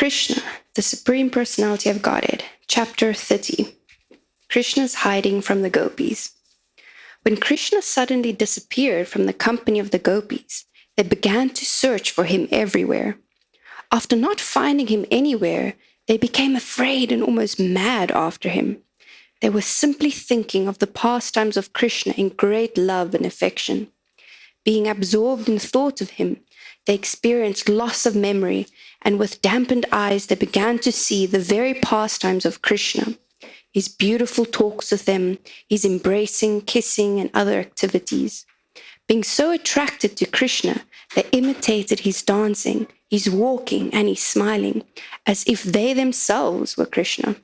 Krishna, the Supreme Personality of Godhead, Chapter 30. Krishna's hiding from the gopis. When Krishna suddenly disappeared from the company of the gopis, they began to search for him everywhere. After not finding him anywhere, they became afraid and almost mad after him. They were simply thinking of the pastimes of Krishna in great love and affection. Being absorbed in thought of him, they experienced loss of memory, and with dampened eyes they began to see the very pastimes of Krishna, his beautiful talks with them, his embracing, kissing, and other activities. Being so attracted to Krishna, they imitated his dancing, his walking, and his smiling, as if they themselves were Krishna.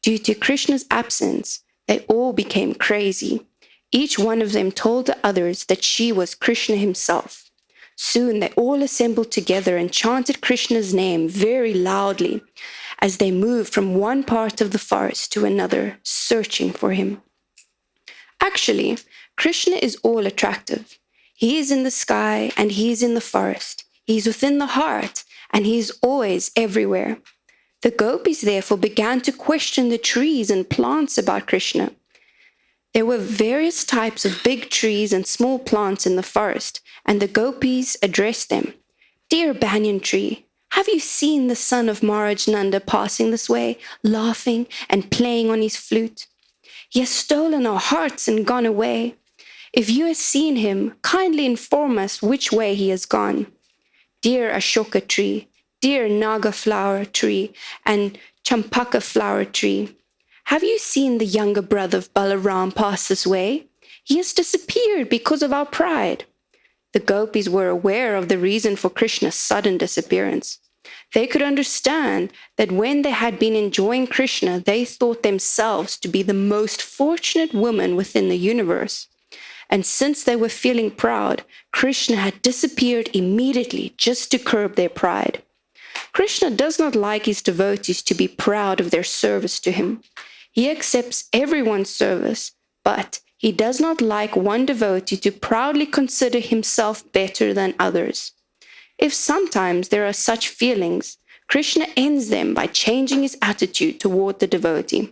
Due to Krishna's absence, they all became crazy. Each one of them told the others that she was Krishna himself. Soon they all assembled together and chanted Krishna's name very loudly as they moved from one part of the forest to another, searching for him. Actually, Krishna is all attractive. He is in the sky and he is in the forest. He is within the heart and he is always everywhere. The gopis therefore began to question the trees and plants about Krishna. There were various types of big trees and small plants in the forest, and the gopis addressed them. "Dear banyan tree, have you seen the son of Maharaj Nanda passing this way, laughing and playing on his flute? He has stolen our hearts and gone away. If you have seen him, kindly inform us which way he has gone. Dear Ashoka tree, dear Naga flower tree, and Champaka flower tree, have you seen the younger brother of Balaram pass this way? He has disappeared because of our pride." The gopis were aware of the reason for Krishna's sudden disappearance. They could understand that when they had been enjoying Krishna, they thought themselves to be the most fortunate woman within the universe. And since they were feeling proud, Krishna had disappeared immediately just to curb their pride. Krishna does not like his devotees to be proud of their service to him. He accepts everyone's service, but he does not like one devotee to proudly consider himself better than others. If sometimes there are such feelings, Krishna ends them by changing his attitude toward the devotee.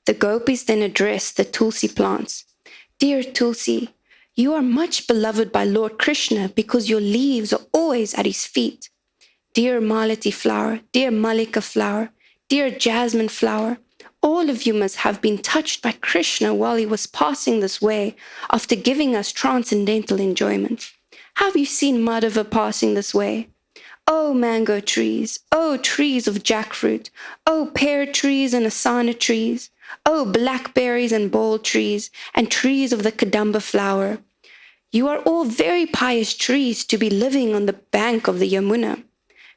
The gopis then address the tulsi plants. "Dear Tulsi, you are much beloved by Lord Krishna because your leaves are always at his feet. Dear Malati flower, dear Malika flower, dear Jasmine flower, all of you must have been touched by Krishna while he was passing this way after giving us transcendental enjoyment. Have you seen Madhava passing this way? Oh mango trees, oh trees of jackfruit, oh pear trees and asana trees, oh blackberries and bole trees, and trees of the kadamba flower. You are all very pious trees to be living on the bank of the Yamuna.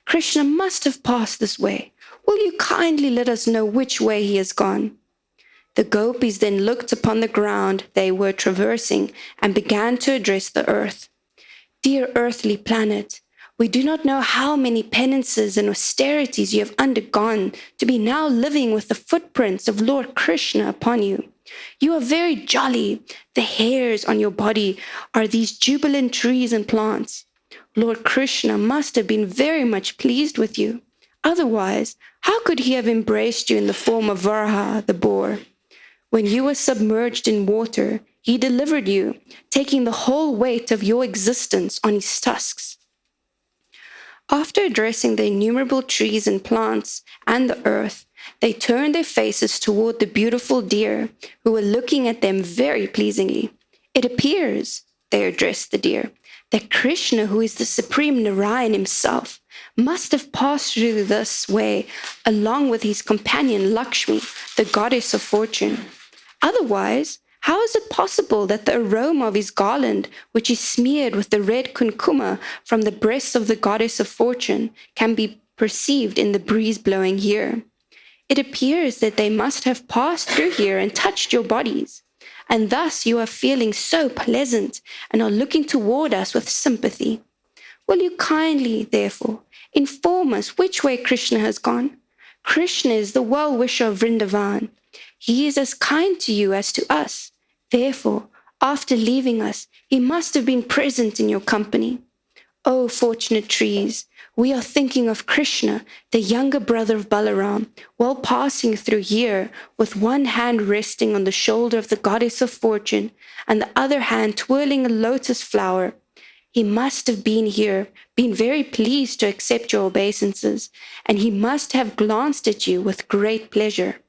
Krishna must have passed this way. Will you kindly let us know which way he has gone?" The gopis then looked upon the ground they were traversing and began to address the earth. "Dear earthly planet, we do not know how many penances and austerities you have undergone to be now living with the footprints of Lord Krishna upon you. You are very jolly. The hairs on your body are these jubilant trees and plants. Lord Krishna must have been very much pleased with you. Otherwise, how could he have embraced you in the form of Varaha, the boar? When you were submerged in water, he delivered you, taking the whole weight of your existence on his tusks." After addressing the innumerable trees and plants and the earth, they turned their faces toward the beautiful deer, who were looking at them very pleasingly. "It appears," they addressed the deer, "that Krishna, who is the supreme Narayan himself, must have passed through this way along with his companion Lakshmi, the goddess of fortune. Otherwise, how is it possible that the aroma of his garland, which is smeared with the red kunkuma from the breasts of the goddess of fortune, can be perceived in the breeze blowing here? It appears that they must have passed through here and touched your bodies, and thus you are feeling so pleasant and are looking toward us with sympathy. Will you kindly, therefore, inform us which way Krishna has gone? Krishna is the well-wisher of Vrindavan. He is as kind to you as to us. Therefore, after leaving us, he must have been present in your company. O fortunate trees, We are thinking of Krishna, the younger brother of Balaram, while passing through here with one hand resting on the shoulder of the goddess of fortune and the other hand twirling a lotus flower. He must have been here, been very pleased to accept your obeisances, and he must have glanced at you with great pleasure."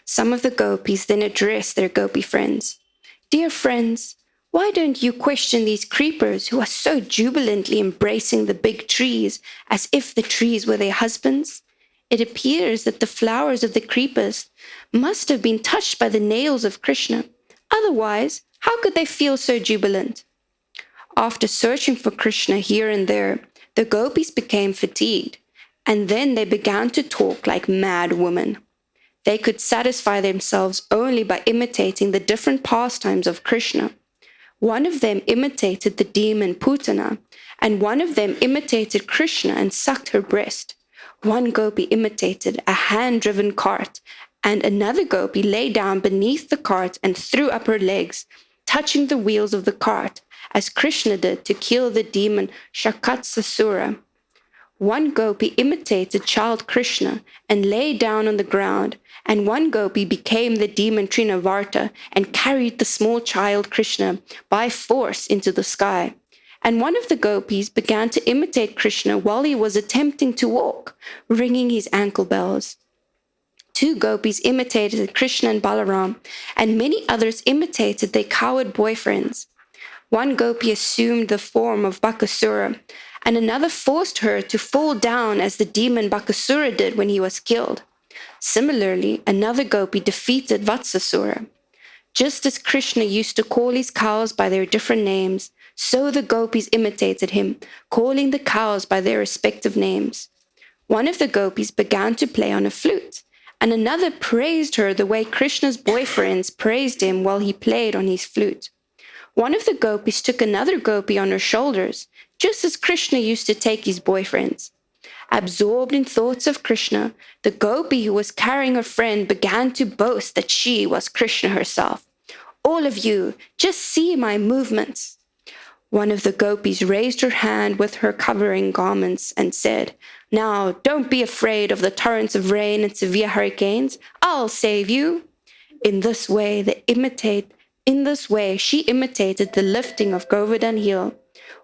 Some of the gopis then addressed their gopi friends. "Dear friends, why don't you question these creepers who are so jubilantly embracing the big trees as if the trees were their husbands? It appears that the flowers of the creepers must have been touched by the nails of Krishna. Otherwise, how could they feel so jubilant?" After searching for Krishna here and there, the gopis became fatigued, and then they began to talk like mad women. They could satisfy themselves only by imitating the different pastimes of Krishna. One of them imitated the demon Putana, and one of them imitated Krishna and sucked her breast. One gopi imitated a hand-driven cart, and another gopi lay down beneath the cart and threw up her legs, touching the wheels of the cart, as Krishna did to kill the demon Shakatsasura. One gopi imitated child Krishna and lay down on the ground, and one gopi became the demon Trinavarta and carried the small child Krishna by force into the sky. And one of the gopis began to imitate Krishna while he was attempting to walk, ringing his ankle bells. Two gopis imitated Krishna and Balaram, and many others imitated their coward boyfriends. One gopi assumed the form of Bakasura, and another forced her to fall down as the demon Bakasura did when he was killed. Similarly, another gopi defeated Vatsasura. Just as Krishna used to call his cows by their different names, so the gopis imitated him, calling the cows by their respective names. One of the gopis began to play on a flute, and another praised her the way Krishna's boyfriends praised him while he played on his flute. One of the gopis took another gopi on her shoulders, just as Krishna used to take his boyfriends. Absorbed in thoughts of Krishna, the gopi who was carrying her friend began to boast that she was Krishna herself. "All of you, just see my movements." One of the gopis raised her hand with her covering garments and said, "Now, don't be afraid of the torrents of rain and severe hurricanes. I'll save you." In this way, she imitated the lifting of Govardhan Hill.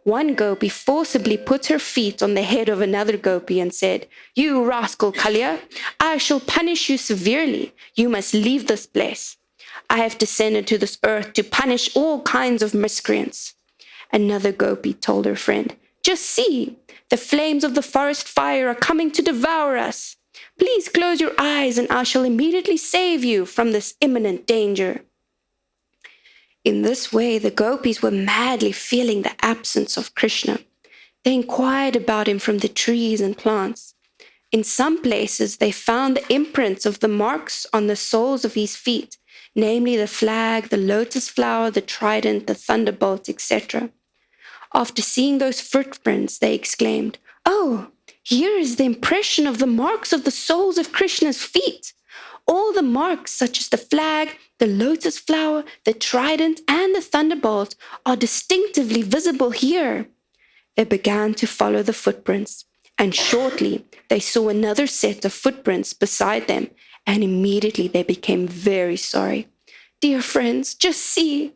One gopi forcibly put her feet on the head of another gopi and said, "You rascal Kalya, I shall punish you severely. You must leave this place. I have descended to this earth to punish all kinds of miscreants." Another gopi told her friend, "Just see, the flames of the forest fire are coming to devour us. Please close your eyes and I shall immediately save you from this imminent danger." In this way, the gopis were madly feeling the absence of Krishna. They inquired about him from the trees and plants. In some places, they found the imprints of the marks on the soles of his feet, namely the flag, the lotus flower, the trident, the thunderbolt, etc. After seeing those footprints, they exclaimed, "Oh, here is the impression of the marks of the soles of Krishna's feet. All the marks, such as the flag, the lotus flower, the trident, and the thunderbolt, are distinctively visible here." They began to follow the footprints, and shortly they saw another set of footprints beside them, and immediately they became very sorry. "Dear friends, just see,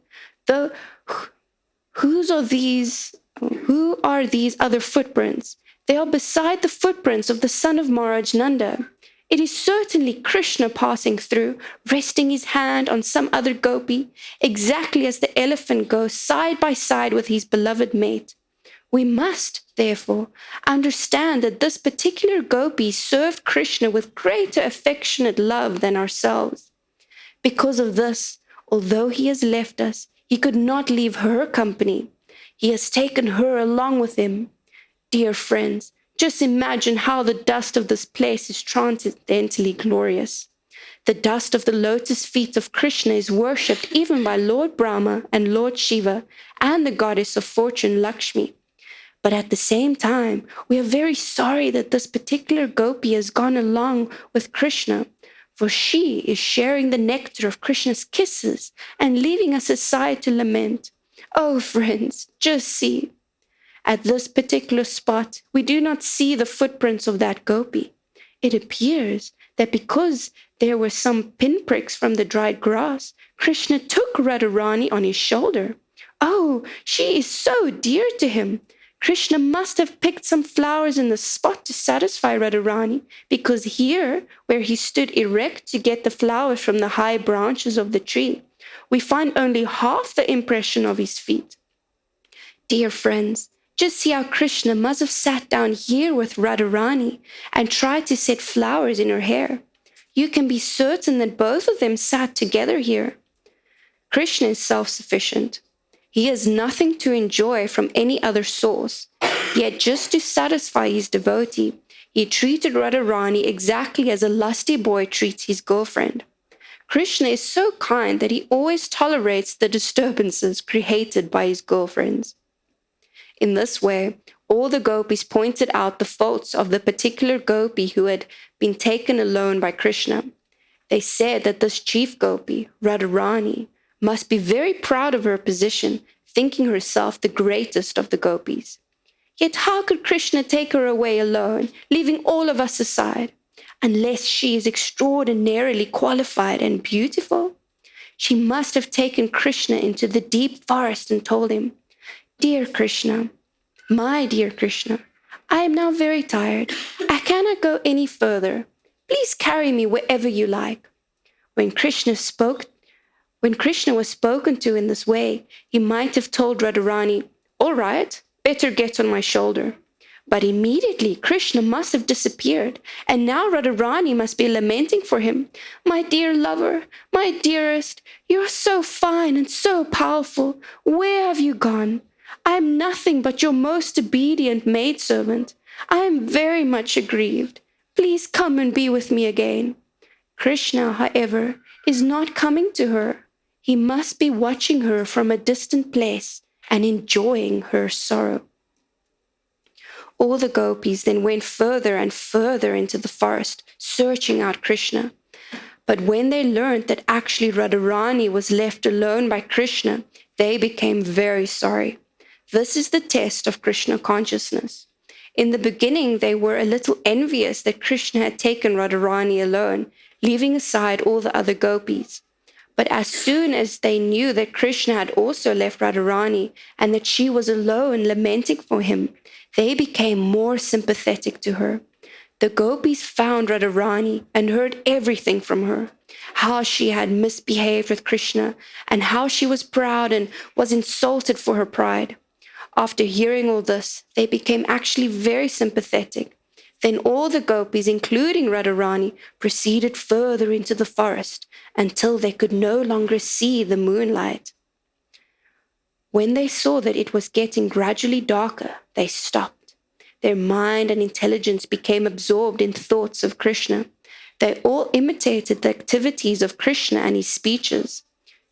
who are these other footprints? They are beside the footprints of the son of Maharaj Nanda. It is certainly Krishna passing through, resting his hand on some other gopi, exactly as the elephant goes side by side with his beloved mate. We must, therefore, understand that this particular gopi served Krishna with greater affectionate love than ourselves. Because of this, although he has left us, he could not leave her company. He has taken her along with him. Dear friends, just imagine how the dust of this place is transcendently glorious. The dust of the lotus feet of Krishna is worshipped even by Lord Brahma and Lord Shiva and the goddess of fortune Lakshmi. But at the same time, we are very sorry that this particular gopi has gone along with Krishna, for she is sharing the nectar of Krishna's kisses and leaving us aside to lament. Oh, friends, just see." At this particular spot, we do not see the footprints of that gopi. It appears that because there were some pinpricks from the dried grass, Krishna took Radharani on his shoulder. Oh, she is so dear to him. Krishna must have picked some flowers in the spot to satisfy Radharani, because here, where he stood erect to get the flowers from the high branches of the tree, we find only half the impression of his feet. Dear friends, just see how Krishna must have sat down here with Radharani and tried to set flowers in her hair. You can be certain that both of them sat together here. Krishna is self-sufficient. He has nothing to enjoy from any other source. Yet just to satisfy his devotee, he treated Radharani exactly as a lusty boy treats his girlfriend. Krishna is so kind that he always tolerates the disturbances created by his girlfriends. In this way, all the gopis pointed out the faults of the particular gopi who had been taken alone by Krishna. They said that this chief gopi, Radharani, must be very proud of her position, thinking herself the greatest of the gopis. Yet how could Krishna take her away alone, leaving all of us aside? Unless she is extraordinarily qualified and beautiful? She must have taken Krishna into the deep forest and told him, "Dear Krishna, my dear Krishna, I am now very tired. I cannot go any further. Please carry me wherever you like." When Krishna was spoken to in this way, he might have told Radharani, "All right, better get on my shoulder." But immediately Krishna must have disappeared, and now Radharani must be lamenting for him. "My dear lover, my dearest, you're so fine and so powerful. Where have you gone? I am nothing but your most obedient maidservant. I am very much aggrieved. Please come and be with me again." Krishna, however, is not coming to her. He must be watching her from a distant place and enjoying her sorrow. All the gopis then went further and further into the forest, searching out Krishna. But when they learned that actually Radharani was left alone by Krishna, they became very sorry. This is the test of Krishna consciousness. In the beginning, they were a little envious that Krishna had taken Radharani alone, leaving aside all the other gopis. But as soon as they knew that Krishna had also left Radharani and that she was alone lamenting for him, they became more sympathetic to her. The gopis found Radharani and heard everything from her, how she had misbehaved with Krishna and how she was proud and was insulted for her pride. After hearing all this, they became actually very sympathetic. Then all the gopis, including Radharani, proceeded further into the forest until they could no longer see the moonlight. When they saw that it was getting gradually darker, they stopped. Their mind and intelligence became absorbed in thoughts of Krishna. They all imitated the activities of Krishna and his speeches.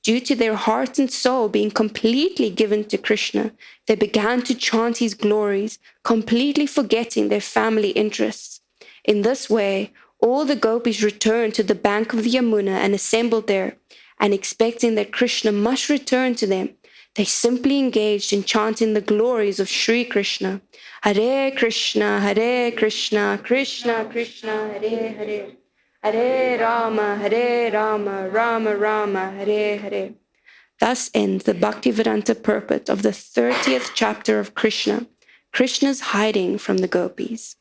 Due to their heart and soul being completely given to Krishna, they began to chant his glories, completely forgetting their family interests. In this way, all the gopis returned to the bank of the Yamuna and assembled there, and expecting that Krishna must return to them, they simply engaged in chanting the glories of Sri Krishna. Hare Krishna, Krishna Krishna, Hare Hare. Hare Rama, Rama Rama, Hare Hare. Thus ends the Bhaktivedanta purport of the 30th chapter of Krishna, Krishna's hiding from the gopis.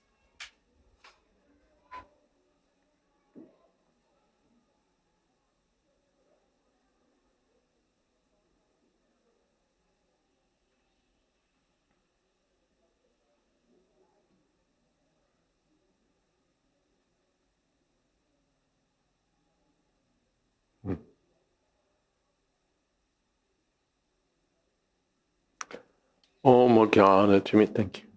Om Jnana thank you.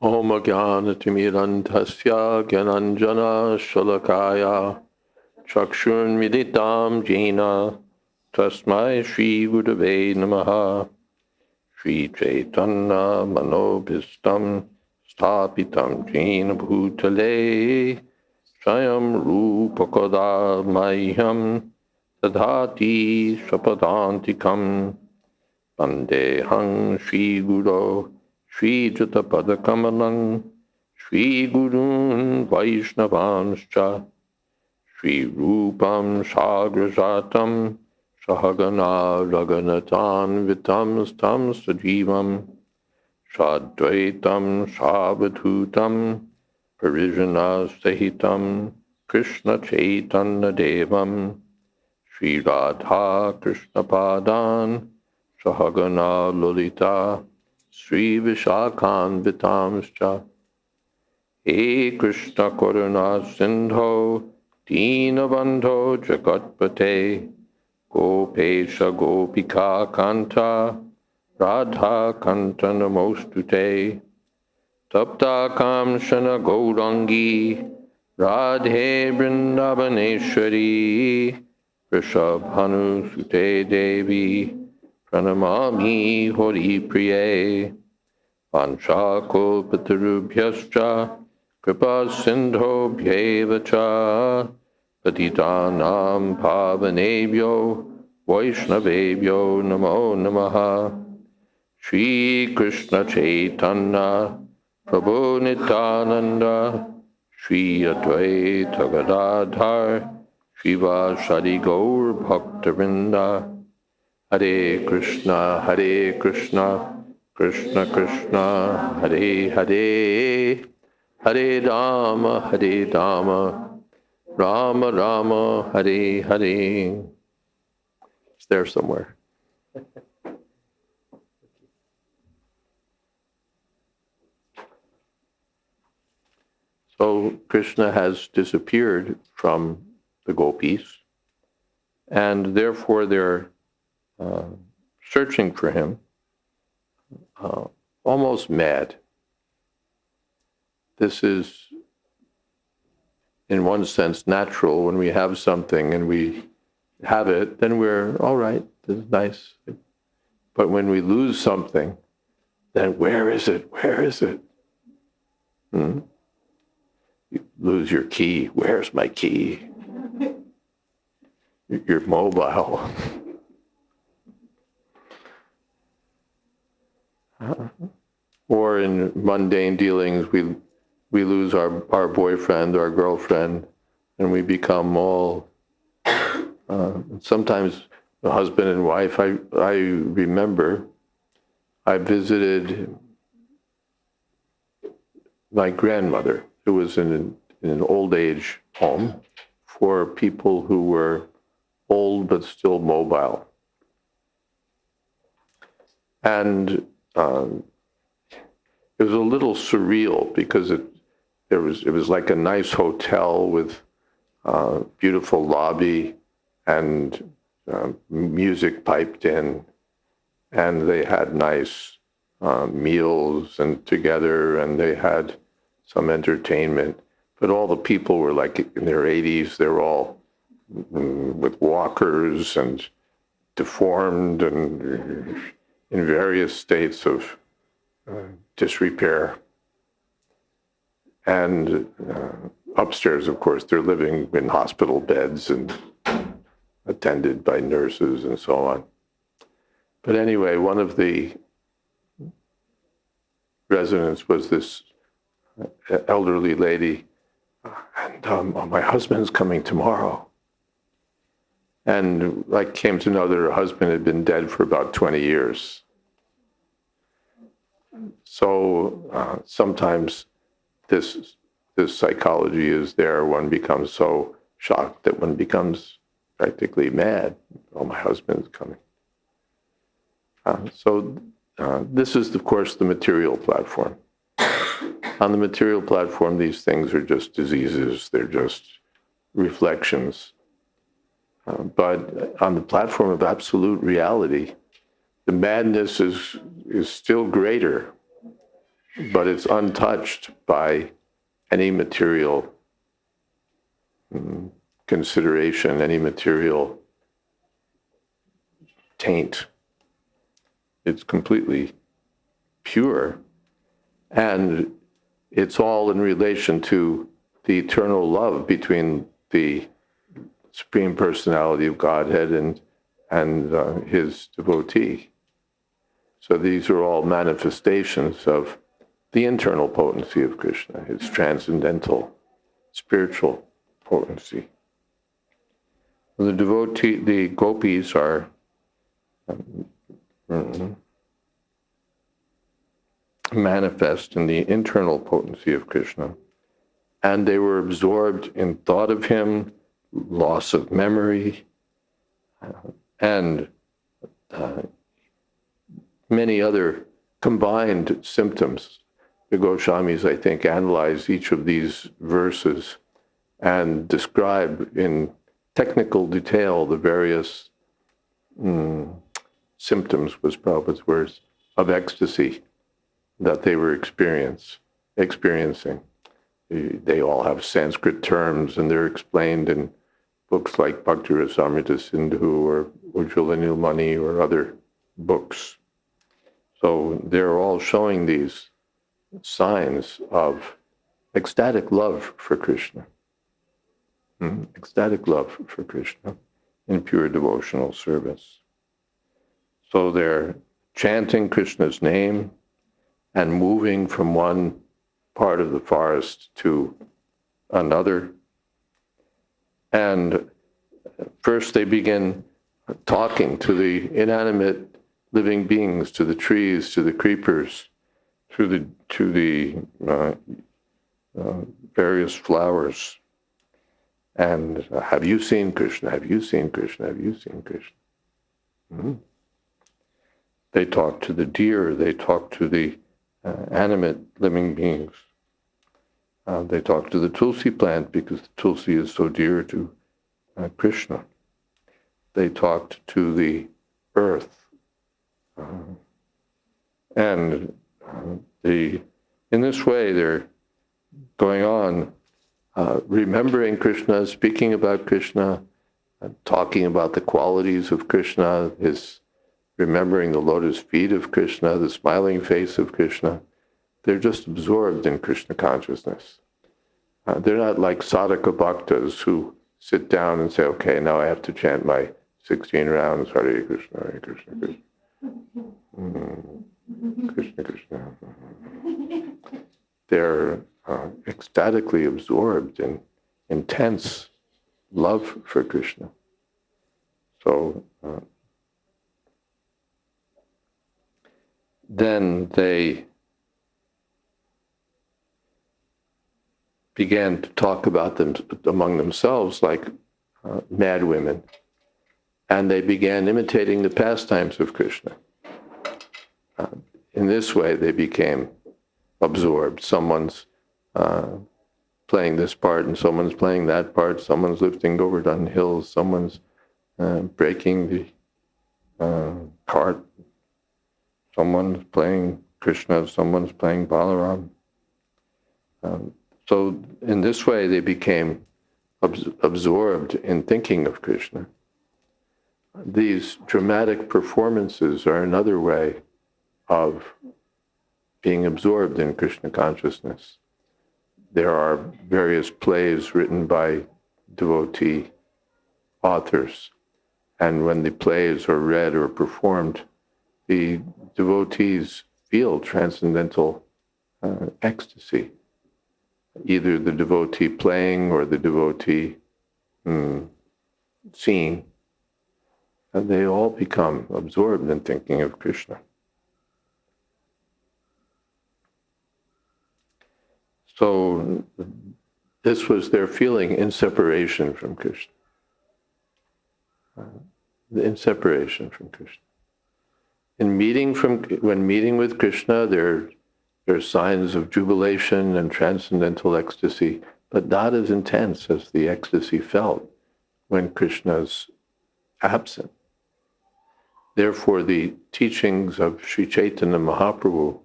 Om Jnana Timirantasya Gyananjana Shalakaya Chakshun Miditam Jena Tasmai Shri Gurave Namaha Shri Chaitanya Manobhistam Sthapitam Jena Bhutale Swayam Rupakoda Mayham Tadhati Swapadantikam Vandehang Shri Guru Shri Jatapadakamalang, Shri Gurun Vaishnavanscha, Shri Rupam Sagrajatam, Sahagana Raganatan Vitam Stam Sajivam, Sadvaitam Savadhutam, Parijana Sahitam, Krishna Chaitanya Devam, Shri Radha Krishna Padan, Sahagana Lolita, Sri Vishakhan Vitamscha, He Krishna Karuna Sindho, Dinabandho Jagatpate, Gopesha Gopika Kanta, Radha Kanta Namostute, Tapta Kamshana Gaurangi, Radhe Vrindavaneshwari, Rishabhanu Sute Devi, Pranamami Hori Priye, Panchakalpatarubhyascha, Kripa Sindho Bhyevacha, Patitanam Pavanebhyo, Vaishnavebhyo Namo Namaha, Shri Krishna Chaitanya, Prabhu Nityananda, Shri Advaita Gadadhar, Shivasadi Gaur Bhaktavinda, Hare Krishna, Krishna Krishna, Hare Hare, Hare Rama, Rama Rama, Hare Hare. It's there somewhere. So Krishna has disappeared from the gopis, and therefore they're searching for him, almost mad. This is, in one sense, natural. When we have something and we have it, then we're, all right, this is nice. But when we lose something, then where is it? Where is it? You lose your key. Where's my key? You're mobile. Or in mundane dealings, we lose our boyfriend, our girlfriend, and we become all, sometimes the husband and wife. I remember I visited my grandmother, who was in an old age home for people who were old but still mobile. And it was a little surreal because it was like a nice hotel with beautiful lobby and music piped in, and they had nice meals and together, and they had some entertainment. But all the people were like in their 80s. They were all with walkers and deformed and in various states of disrepair. And upstairs, of course, they're living in hospital beds and attended by nurses and so on. But anyway, one of the residents was this elderly lady, and my husband's coming tomorrow. And I came to know that her husband had been dead for about 20 years. So sometimes this psychology is there. One becomes so shocked that one becomes practically mad. Oh, my husband's coming. So this is, of course, the material platform. On the material platform, these things are just diseases. They're just reflections. But on the platform of absolute reality, the madness is still greater, but it's untouched by any material consideration, any material taint. It's completely pure, and it's all in relation to the eternal love between the Supreme Personality of Godhead and his devotee. So these are all manifestations of the internal potency of Krishna, his transcendental, spiritual potency. The gopis are manifest in the internal potency of Krishna, and they were absorbed in thought of him, loss of memory, and many other combined symptoms. The Goswamis, I think, analyze each of these verses and describe in technical detail the various symptoms, was Prabhupada's words, of ecstasy that they were experiencing. They all have Sanskrit terms, and they're explained in books like Bhakti Rasamrita Sindhu or Ujjvala Nilmani or other books. So they're all showing these signs of ecstatic love for Krishna. Ecstatic love for Krishna in pure devotional service. So they're chanting Krishna's name and moving from one part of the forest to another. And first they begin talking to the inanimate living beings, to the trees, to the creepers, to the various flowers. And have you seen Krishna? Have you seen Krishna? Have you seen Krishna? They talk to the deer. They talk to the animate living beings. They talk to the tulsi plant because the tulsi is so dear to Krishna. They talked to the earth. In this way, they're going on, remembering Krishna, speaking about Krishna, talking about the qualities of Krishna, remembering the lotus feet of Krishna, the smiling face of Krishna. They're just absorbed in Krishna consciousness. They're not like sadhaka bhaktas who sit down and say, okay, now I have to chant my 16 rounds, Hare Krishna, Hare Krishna, Krishna. Krishna, Krishna. They're ecstatically absorbed in intense love for Krishna. So then they began to talk about them among themselves like mad women. And they began imitating the pastimes of Krishna. In this way, they became absorbed. Someone's playing this part, and someone's playing that part. Someone's lifting Govardhan hills. Someone's breaking the cart. Someone's playing Krishna. Someone's playing Balaram. So in this way, they became absorbed in thinking of Krishna. These dramatic performances are another way of being absorbed in Krishna consciousness. There are various plays written by devotee authors, and when the plays are read or performed, the devotees feel transcendental ecstasy, either the devotee playing or the devotee seeing. And they all become absorbed in thinking of Krishna. So this was their feeling in separation from Krishna. In separation from Krishna. When meeting with Krishna, there are signs of jubilation and transcendental ecstasy, but not as intense as the ecstasy felt when Krishna's absent. Therefore, the teachings of Sri Chaitanya Mahaprabhu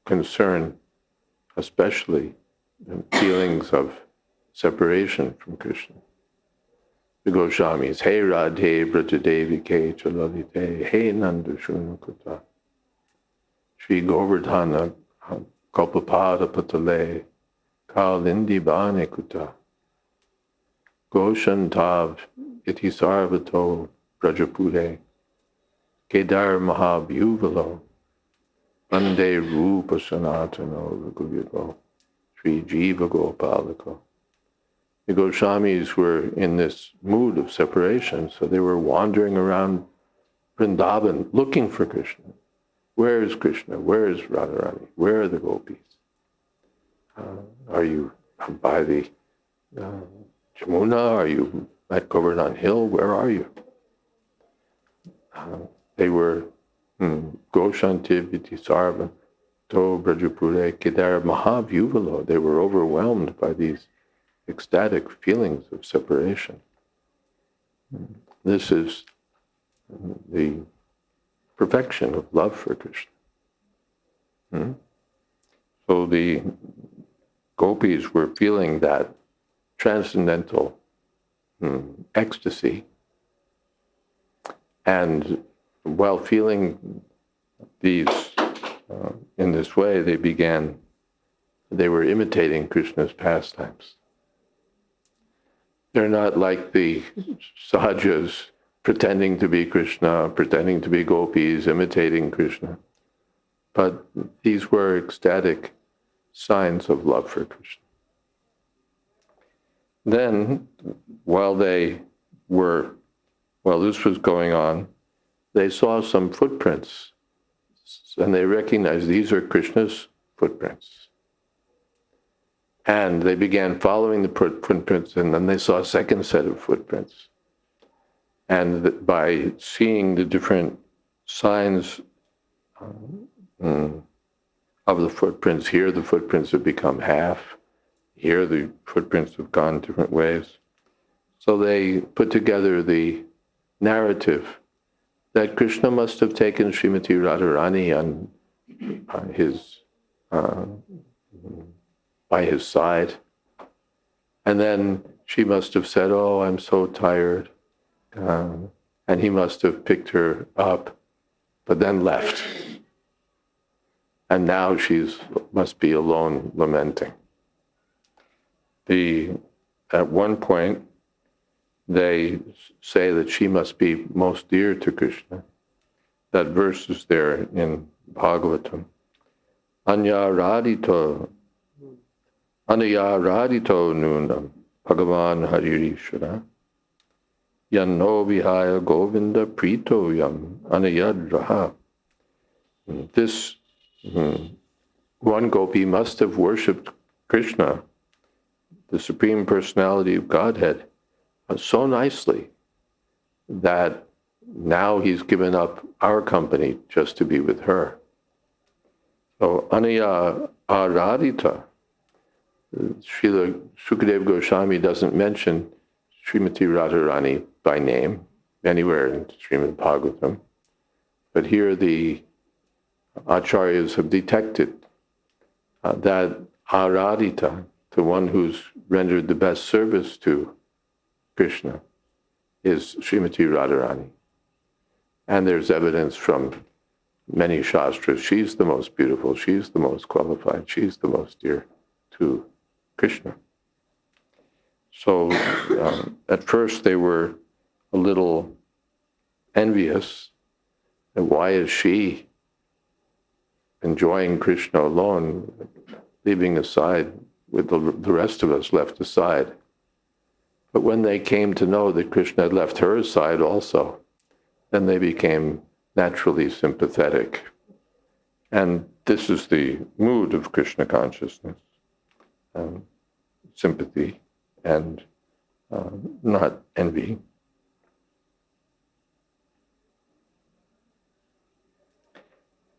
concern especially feelings of separation from Krishna. The Goswamis, Hey Radhe Brajadevike Chalalite, Hey Nanda Shunakuta, Sri Govardhana Kalpapada Patale, Kalindi Bhane Kuta, Goshantav Iti Sarvato Brajapure, Kedar Mahabhuvalo, Vande Rupa Sanatano Raghuyago, Sri Jiva Gopalako. The Goswamis were in this mood of separation, so they were wandering around Vrindavan looking for Krishna. Where is Krishna? Where is Radharani? Where are the gopis? Are you by the Jamuna? Are you at Govardhan Hill? Where are you? They were Goshanti Viti Sarva To Brajapure Kedar Mahabhuvalo. They were overwhelmed by these ecstatic feelings of separation. This is the perfection of love for Krishna. So the gopis were feeling that transcendental ecstasy, and while feeling these in this way, they were imitating Krishna's pastimes. They're not like the sahajas pretending to be Krishna, pretending to be gopis, imitating Krishna. But these were ecstatic signs of love for Krishna. Then, while this was going on, they saw some footprints, and they recognized these are Krishna's footprints. And they began following the footprints, and then they saw a second set of footprints. And by seeing the different signs of the footprints, here the footprints have become half, here the footprints have gone different ways. So they put together the narrative that Krishna must have taken Srimati Radharani by his side. And then she must have said, "Oh, I'm so tired." And he must have picked her up, but then left. And now she must be alone lamenting. At one point, they say that she must be most dear to Krishna. That verse is there in Bhagavatam. Anaya radito nunam Bhagavan Haririshvara Yanno vihaya govinda prito yam anayadraha. This one gopi must have worshipped Krishna, the Supreme Personality of Godhead, so nicely that now he's given up our company just to be with her. So Anaya Aradita, Srila Sukadeva Goswami doesn't mention Srimati Radharani by name anywhere in Srimad Bhagavatam, but here the acharyas have detected that Aradita, the one who's rendered the best service to Krishna, is Srimati Radharani. And there's evidence from many shastras. She's the most beautiful, she's the most qualified, she's the most dear to Krishna. So at first they were a little envious. And why is she enjoying Krishna alone, leaving aside with the rest of us left aside? But when they came to know that Krishna had left her aside also, then they became naturally sympathetic. And this is the mood of Krishna consciousness, sympathy and not envy.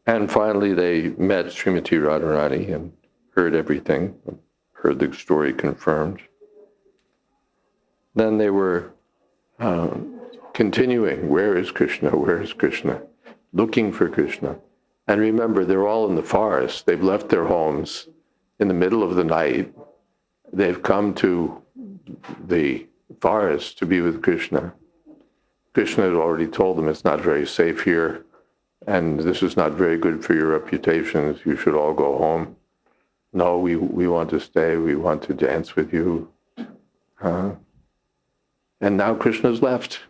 And finally they met Srimati Radharani and heard everything, heard the story confirmed. Then they were continuing, where is Krishna, where is Krishna, looking for Krishna. And remember, they're all in the forest. They've left their homes in the middle of the night. They've come to the forest to be with Krishna. Krishna had already told them it's not very safe here, and this is not very good for your reputations. You should all go home. No, we want to stay. We want to dance with you. And now Krishna's left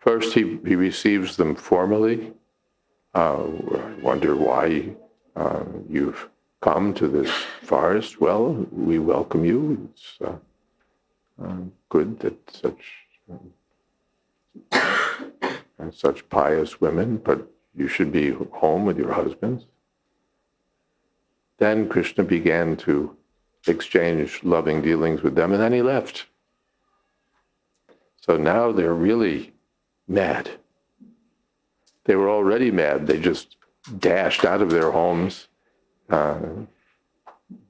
First, he receives them formally. I wonder why you've come to this forest. Well, we welcome you. It's good that such pious women, but you should be home with your husbands. Then Krishna began to exchange loving dealings with them, and then he left. So now they're really mad. They were already mad. They just dashed out of their homes,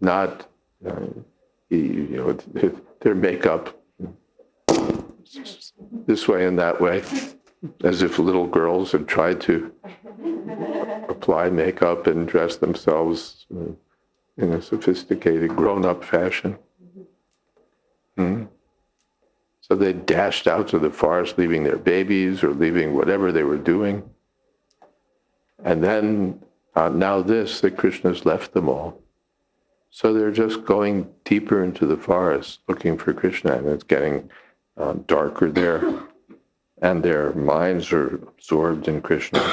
not, their makeup this way and that way, as if little girls had tried to apply makeup and dress themselves in a sophisticated, grown-up fashion. So they dashed out to the forest, leaving their babies or leaving whatever they were doing. And then, now that Krishna's left them all. So they're just going deeper into the forest, looking for Krishna, and it's getting darker there. And their minds are absorbed in Krishna.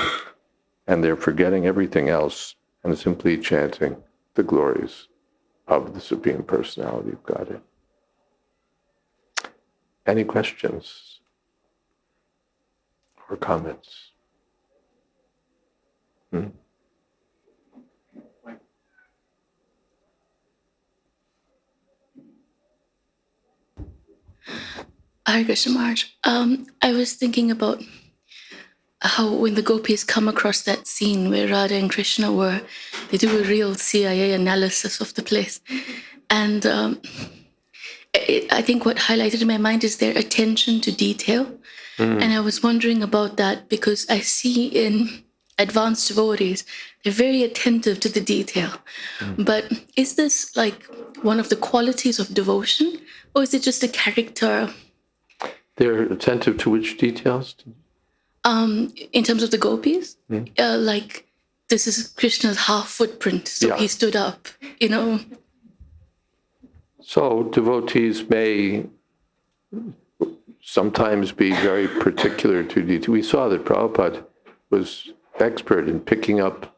And they're forgetting everything else and simply chanting the glories of the Supreme Personality of Godhead. Any questions or comments? Hare Krishna Maharaj. I was thinking about how when the gopis come across that scene where Radha and Krishna they do a real CIA analysis of the place. And I think what highlighted in my mind is their attention to detail. And I was wondering about that because I see in advanced devotees, they're very attentive to the detail. But is this like one of the qualities of devotion, or is it just a character? They're attentive to which details? In terms of the gopis, like this is Krishna's half footprint, so he stood up, So devotees may sometimes be very particular to detail. We saw that Prabhupada was expert in picking up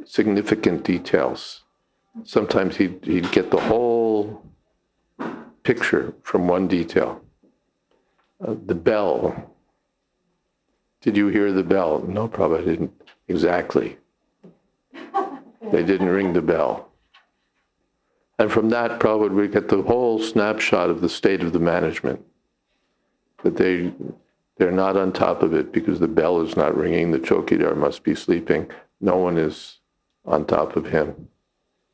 significant details. Sometimes he'd get the whole picture from one detail. The bell. Did you hear the bell? No, Prabhupada didn't. Exactly. They didn't ring the bell. And from that, Prabhupada would get the whole snapshot of the state of the management. That they're not on top of it because the bell is not ringing, the chowkidar must be sleeping. No one is on top of him.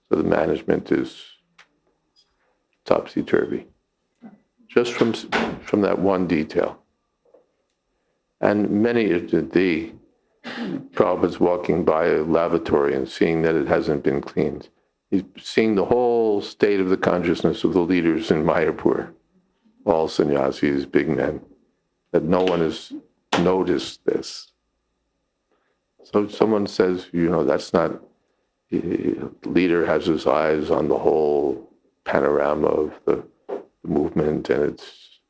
So the management is topsy-turvy. Just from that one detail. And many of Prabhupada's walking by a lavatory and seeing that it hasn't been cleaned. He's seeing the whole state of the consciousness of the leaders in Mayapur, all sannyasis, big men, that no one has noticed this. So someone says, that's not, the leader has his eyes on the whole panorama of the movement and its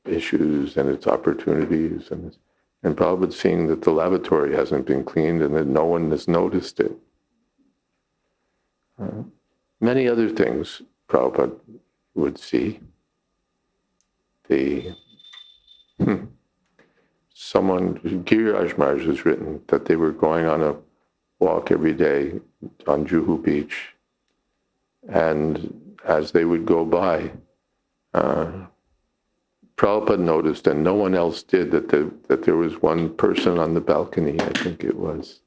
issues and its opportunities. And Prabhupada's seeing that the lavatory hasn't been cleaned and that no one has noticed it. Many other things Prabhupada would see. Giriraj Maharaj has written that they were going on a walk every day on Juhu Beach, and as they would go by, Prabhupada noticed, and no one else did, that there was one person on the balcony, I think it was.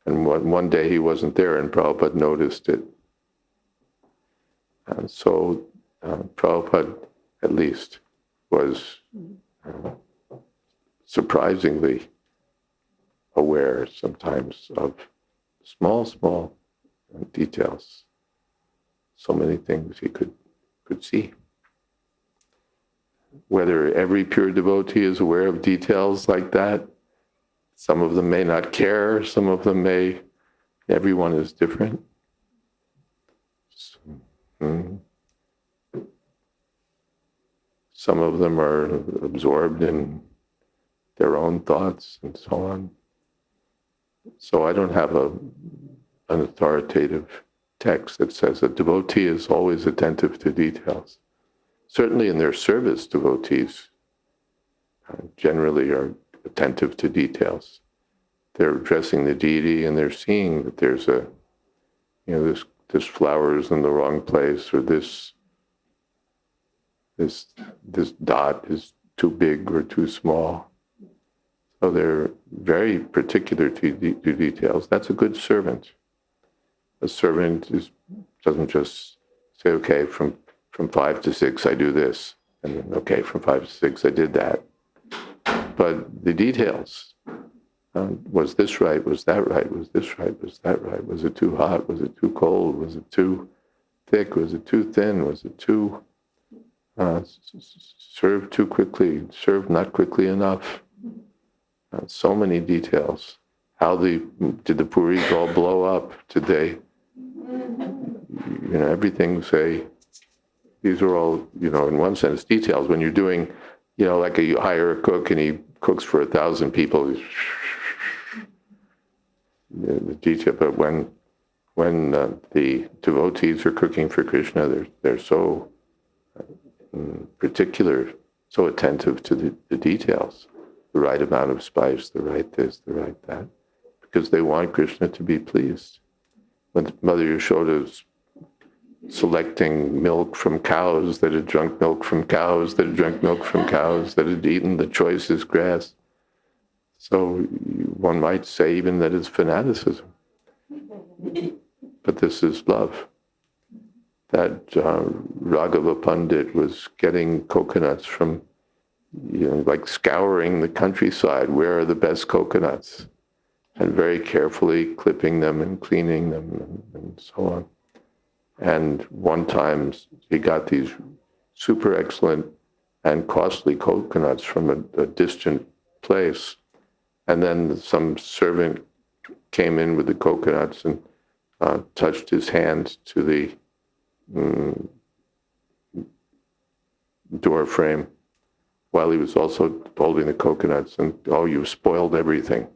And one day he wasn't there, and Prabhupada noticed it. And so Prabhupada, at least, was surprisingly aware sometimes of small details. So many things he could see. Whether every pure devotee is aware of details like that, some of them may not care, some of them may, everyone is different. Some of them are absorbed in their own thoughts and so on. So I don't have an authoritative text that says a devotee is always attentive to details. Certainly in their service, devotees generally are attentive to details. They're addressing the deity and they're seeing that there's this flower is in the wrong place, or this dot is too big or too small. So they're very particular to details. That's a good servant. A servant doesn't just say, okay, from 5 to 6 I do this, and then, okay, from 5 to 6 I did that. But the details, was this right? Was that right? Was this right? Was that right? Was it too hot? Was it too cold? Was it too thick? Was it too thin? Was it too served too quickly? Served not quickly enough? So many details. Did the puris all blow up? Did they, everything say, these are all, in one sense, details. When you're doing, like you hire a cook and he cooks for 1,000 people, the detail. But when the devotees are cooking for Krishna, they're so particular, so attentive to the details, the right amount of spice, the right this, the right that, because they want Krishna to be pleased. When Mother Yashoda's selecting milk from cows that had drunk milk from cows, that had drunk milk from cows, that had eaten the choicest grass. So one might say even that it's fanaticism. But this is love. That Raghava Pandit was getting coconuts from, like scouring the countryside. Where are the best coconuts? And very carefully clipping them and cleaning them and so on. And one time he got these super excellent and costly coconuts from a distant place. And then some servant came in with the coconuts and touched his hand to the door frame while he was also holding the coconuts. And, oh, you've spoiled everything.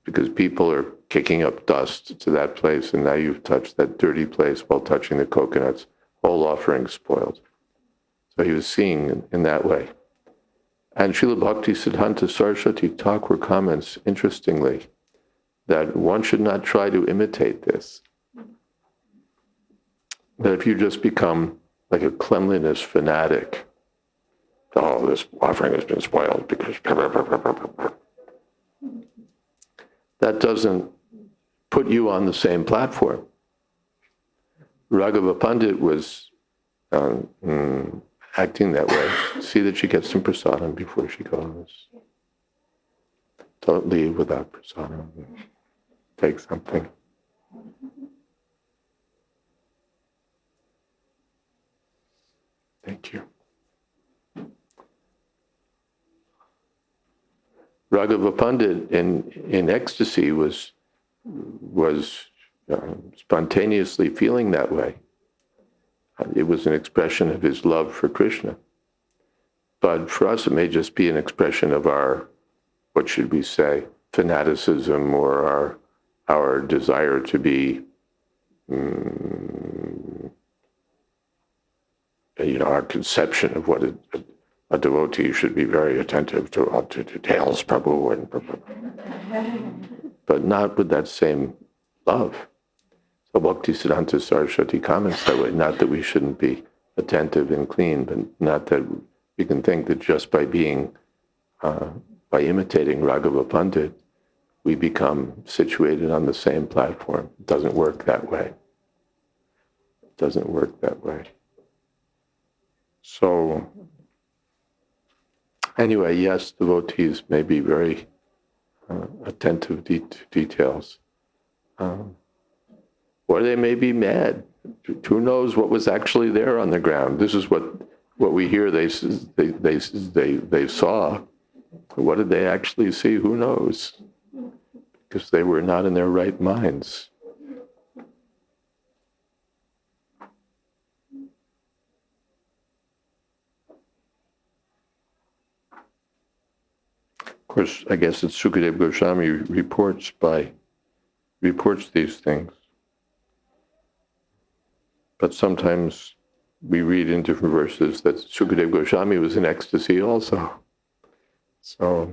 Because people are kicking up dust to that place, and now you've touched that dirty place while touching the coconuts. Whole offering spoiled. So he was seeing in that way. And Srila Bhakti-siddhanta Saraswati Thakur comments, interestingly, that one should not try to imitate this. That if you just become like a cleanliness fanatic, oh, this offering has been spoiled because... that doesn't put you on the same platform. Raghava Pandit was acting that way. See that she gets some prasadam before she goes. Don't leave without prasadam. Take something. Thank you. Raghava Pandit in ecstasy was spontaneously feeling that way. It was an expression of his love for Krishna. But for us, it may just be an expression of our, what should we say, fanaticism, or our desire to be, our conception of what a devotee should be very attentive to details, Prabhu, but not with that same love. So Bhakti-siddhanta Saraswati comments that way, not that we shouldn't be attentive and clean, but not that we can think that just by being, by imitating Raghava Pandit, we become situated on the same platform. It doesn't work that way. It doesn't work that way. So, anyway, yes, devotees may be very attentive to details. Or they may be mad. Who knows what was actually there on the ground? This is what we hear they saw. What did they actually see? Who knows? Because they were not in their right minds. course, I guess it's Sukadeva Goswami reports these things. But sometimes we read in different verses that Sukadeva Goswami was in ecstasy also. So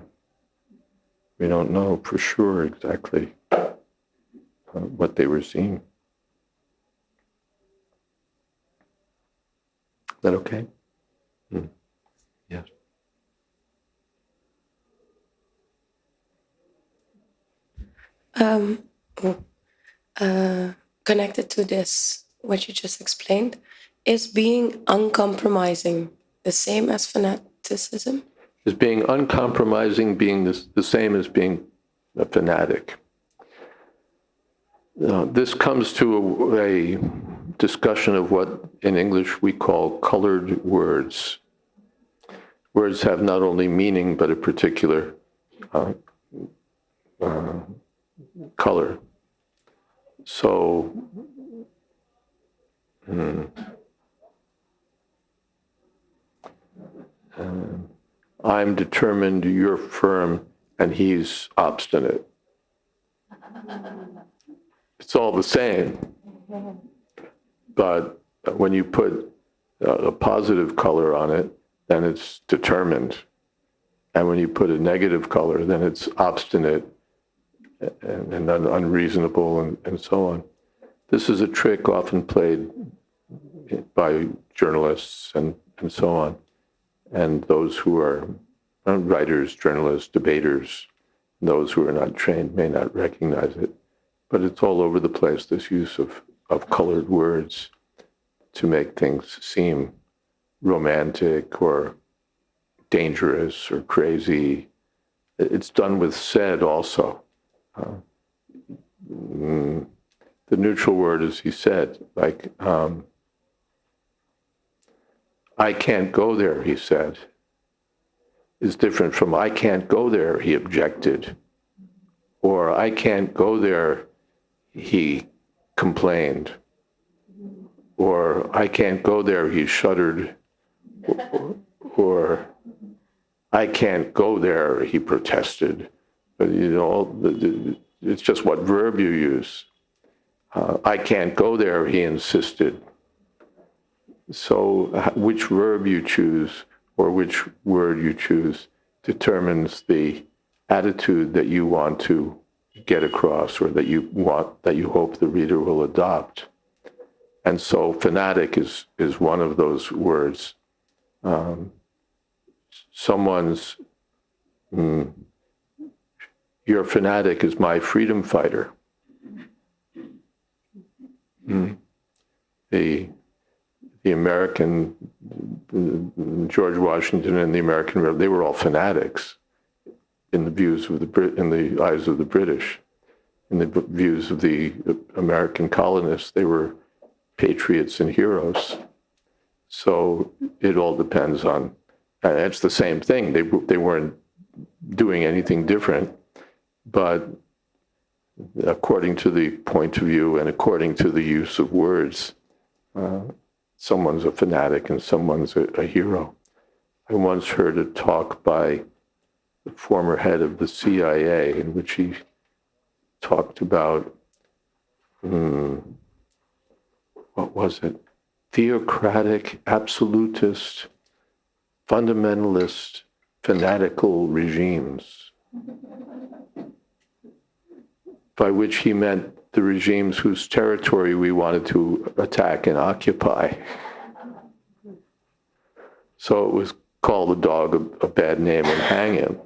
we don't know for sure exactly what they were seeing. Is that okay? Yes. Connected to this, what you just explained, is being uncompromising the same as fanaticism? Is being uncompromising being the same as being a fanatic? This comes to a discussion of what in English we call colored words. Words have not only meaning but a particular color. So, I'm determined, you're firm, and he's obstinate. It's all the same. But when you put a positive color on it, then it's determined. And when you put a negative color, then it's obstinate and unreasonable and so on. This is a trick often played by journalists and so on. And those who are writers, journalists, debaters, those who are not trained may not recognize it. But it's all over the place, this use of colored words to make things seem romantic or dangerous or crazy. It's done with said also. The neutral word, as he said, like, I can't go there, he said, is different from I can't go there, he objected. Or I can't go there, he complained. Or I can't go there, he shuddered. Or I can't go there, he protested. But, you know, it's just what verb you use. I can't go there, he insisted. So which verb you choose or which word you choose determines the attitude that you want to get across or that you hope the reader will adopt. And so fanatic is one of those words. Someone's, your fanatic is my freedom fighter. The American, George Washington and the American, they were all fanatics in the views of in the eyes of the British. In the views of the American colonists, they were patriots and heroes. So it all depends on, and it's the same thing. They weren't doing anything different, but according to the point of view and according to the use of words, someone's a fanatic and someone's a hero. I once heard a talk by the former head of the CIA in which he talked about, what was it? Theocratic, absolutist, fundamentalist, fanatical regimes, by which he meant the regimes whose territory we wanted to attack and occupy. So it was call the dog a bad name and hang him.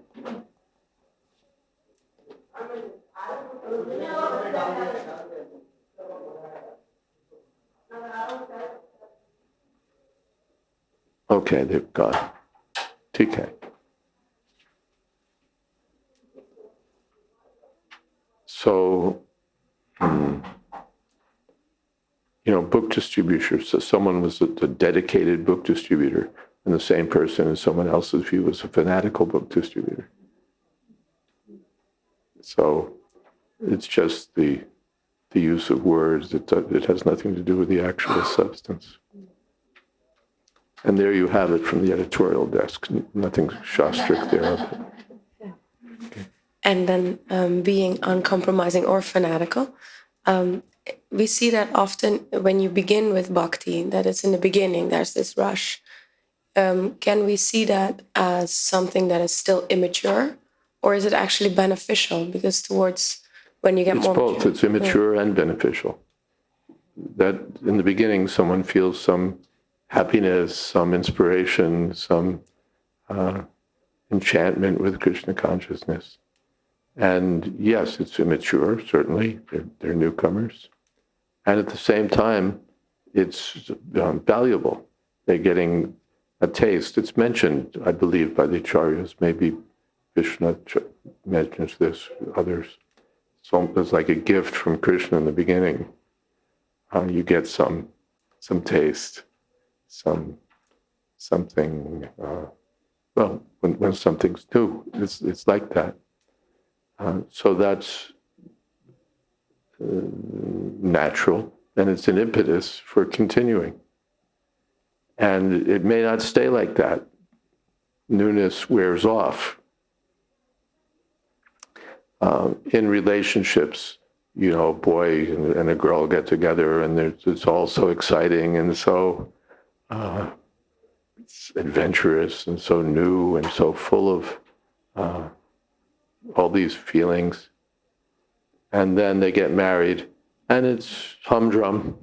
Okay, they've gone. TK. So, book distributors. So someone was a dedicated book distributor, and the same person in someone else's view was a fanatical book distributor. So it's just the use of words. It has nothing to do with the actual substance. And there you have it from the editorial desk. Nothing shastric there. and then being uncompromising or fanatical. We see that often when you begin with bhakti, that it's in the beginning, there's this rush. Can we see that as something that is still immature, or is it actually beneficial? Because towards when you get It's more both. mature, It's immature and beneficial. That in the beginning, someone feels some happiness, some inspiration, some enchantment with Krishna consciousness. And yes, it's immature, certainly. They're newcomers. And at the same time, it's valuable. They're getting a taste. It's mentioned, I believe, by the acharyas. Maybe Krishna mentions this, others. So it's like a gift from Krishna in the beginning. You get some taste, something. Well, when something's new, it's like that. So that's natural, and it's an impetus for continuing. And it may not stay like that. Newness wears off. In relationships, you know, a boy and a girl get together, and it's all so exciting and so it's adventurous and so new and so full of all these feelings. And then they get married, and it's humdrum.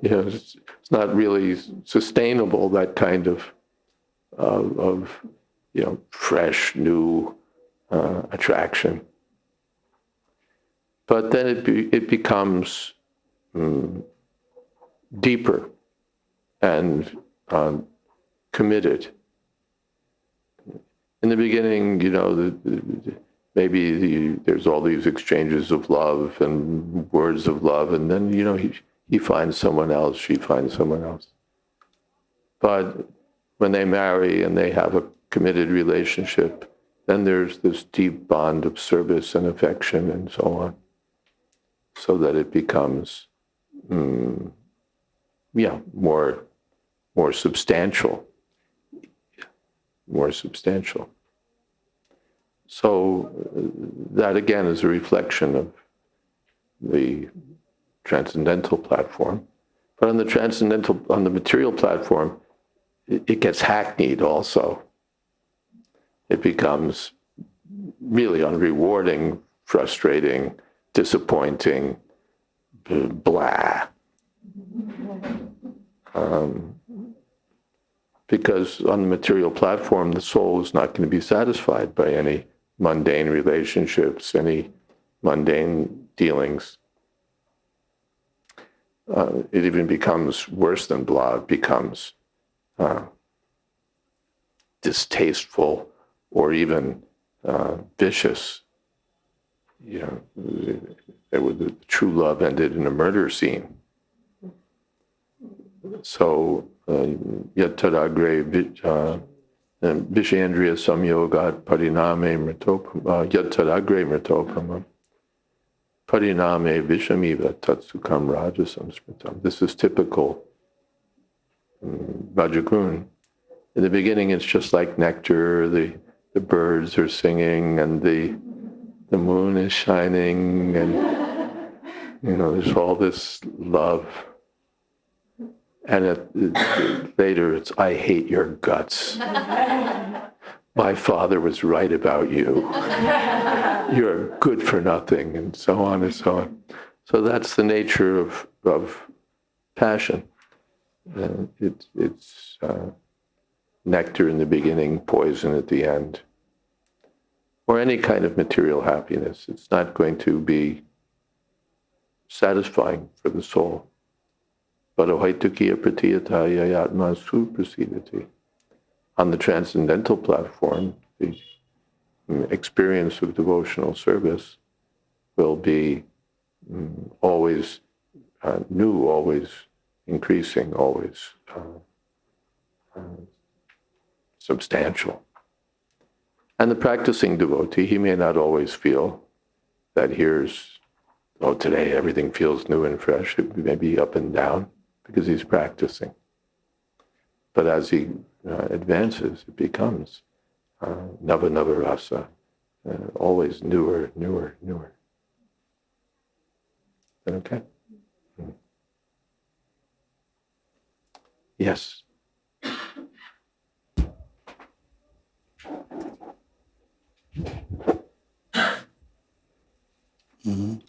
You know, it's not really sustainable, that kind of you know, fresh, new attraction. But then it becomes deeper and committed. In the beginning, you know, there's all these exchanges of love and words of love, and then, you know, he finds someone else, she finds someone else. But when they marry and they have a committed relationship, then there's this deep bond of service and affection and so on, so that it becomes, more substantial. More substantial. So that again is a reflection of the transcendental platform. But on the material platform, it gets hackneyed also. It becomes really unrewarding, frustrating, disappointing, blah. Because on the material platform, the soul is not going to be satisfied by any mundane relationships, any mundane dealings. It even becomes worse than blah. It becomes distasteful or even vicious. You know, the true love ended in a murder scene. So, yat tadagre vishendriya samyogat pariname mritopam, yat tadagre mritopam, pariname vishamiva tatsukam rajasam smritam. This is typical Rajagun. In the beginning, it's just like nectar. The birds are singing, and the moon is shining, and you know, there's all this love. And later it's, I hate your guts. My father was right about you. You're good for nothing, and so on and so on. So that's the nature of passion. It's nectar in the beginning, poison at the end. Or any kind of material happiness. It's not going to be satisfying for the soul. But ohaitukiya pratiyata yayatma suprasidati. On the transcendental platform, the experience of devotional service will be always new, always increasing, always substantial. And the practicing devotee, he may not always feel that today everything feels new and fresh. It may be up and down because he's practicing. But as he advances, it becomes Nava Nava Rasa, always newer, newer, newer. Is that okay? Yes.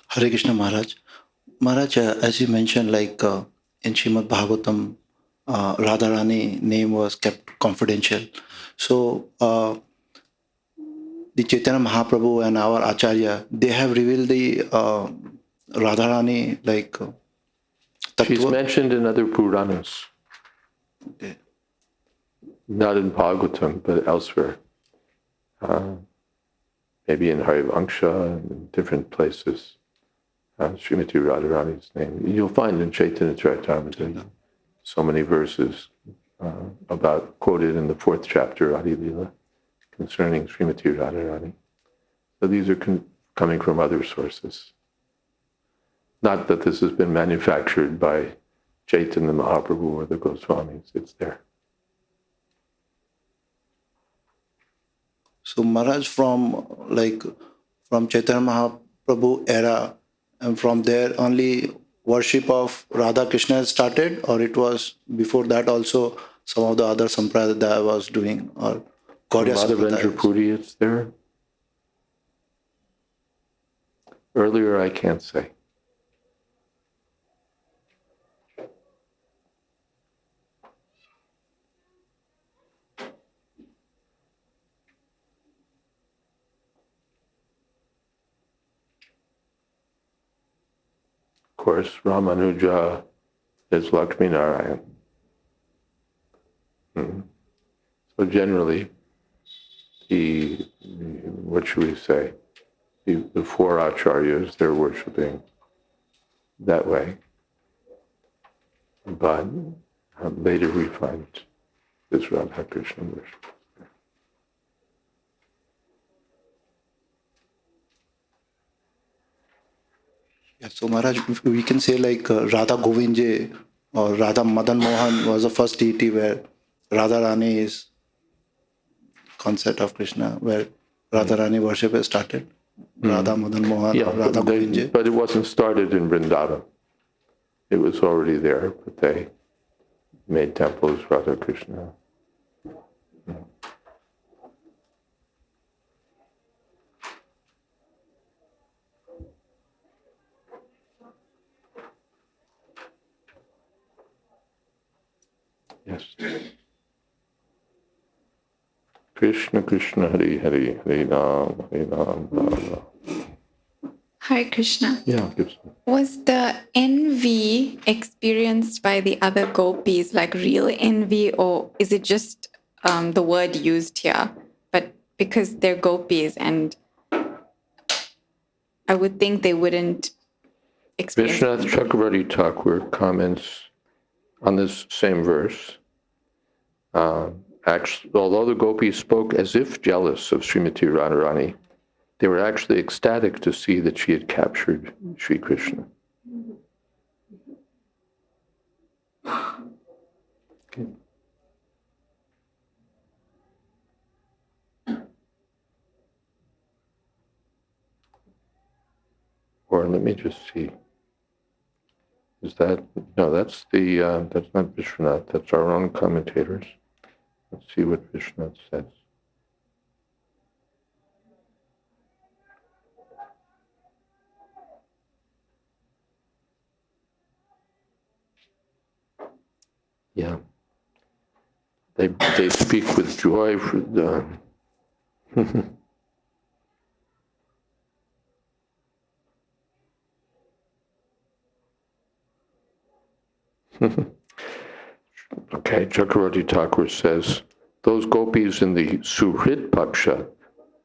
Hare Krishna Maharaj. Maharaj, as you mentioned, like in Srimad Bhagavatam, Radharani name was kept confidential. So the Chaitanya Mahaprabhu and our Acharya, they have revealed the Radharani like Tattva. She's mentioned in other Puranas. Okay. Not in Bhagavatam, but elsewhere. Maybe in Harivangsha and in different places. Srimati Radharani's name. You'll find in Chaitanya Charitamrita so many verses about quoted in the 4th chapter, Adi Lila, concerning Srimati Radharani. So these are coming from other sources. Not that this has been manufactured by Chaitanya Mahaprabhu or the Goswamis. It's there. So Maharaj, from Chaitanya Mahaprabhu era, and from there only worship of Radha Krishna started, or it was before that also some of the other sampradaya that I was doing, or Gauriya Madhavendra sampradaya? Puri, it's there. Earlier, I can't say. Of course, Ramanuja is Lakshmi Narayan. So generally, what should we say? The 4 acharyas, they're worshipping that way. But later we find this Radha Krishna worship. Yeah, so Maharaj, we can say like Radha Govindji or Radha Madan Mohan was the first deity where Radharani is concept of Krishna, where Radharani worship has started. Radha Madan Mohan or Radha Govindji. But it wasn't started in Vrindavan. It was already there, but they made temples Radha Krishna. Yes. Krishna, Krishna, Hare Hare, Hare Ram, Ram, Ram. Hare Krishna. Yeah, give some. Was the envy experienced by the other gopis like real envy, or is it just the word used here? But because they're gopis, and I would think they wouldn't experience. Vishwanath Chakravarti Thakur comments on this same verse. Actually, although the gopis spoke as if jealous of Srimati Radharani, they were actually ecstatic to see that she had captured Sri Krishna. Okay. Or let me just see. Is that, no, that's that's not Vishwanath, that's our own commentators. Let's see what Vishwanath says. Yeah. They speak with joy for the Okay, Chakravarti Thakur says, those gopis in the Suhrit Paksha,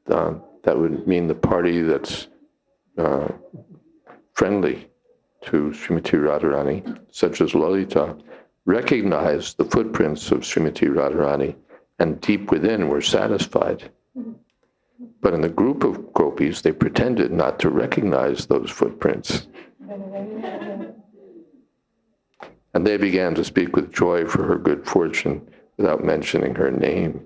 that would mean the party that's friendly to Srimati Radharani, such as Lalita, recognized the footprints of Srimati Radharani and deep within were satisfied. But in the group of gopis, they pretended not to recognize those footprints. And they began to speak with joy for her good fortune without mentioning her name.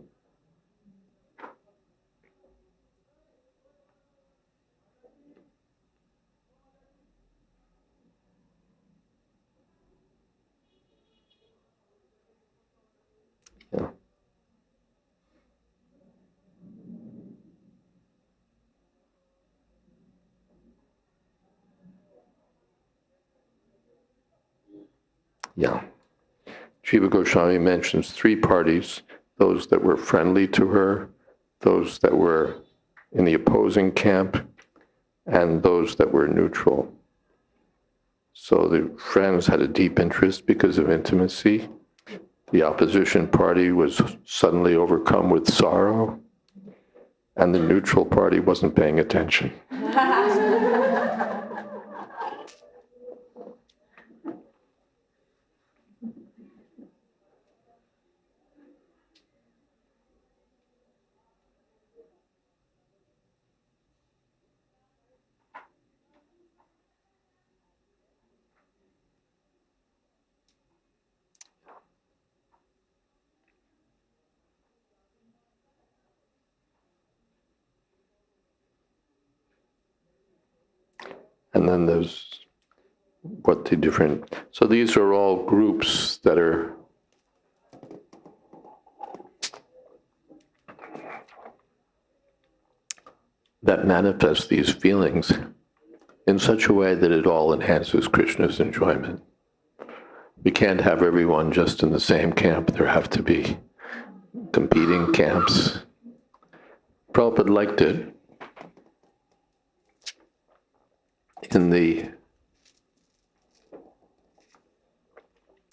Yeah. Yeah. Jiva Goswami mentions three parties, those that were friendly to her, those that were in the opposing camp, and those that were neutral. So the friends had a deep interest because of intimacy. The opposition party was suddenly overcome with sorrow, and the neutral party wasn't paying attention. And then there's what the different, so these are all groups that are that manifest these feelings in such a way that it all enhances Krishna's enjoyment. We can't have everyone just in the same camp. There have to be competing camps. Prabhupada liked it.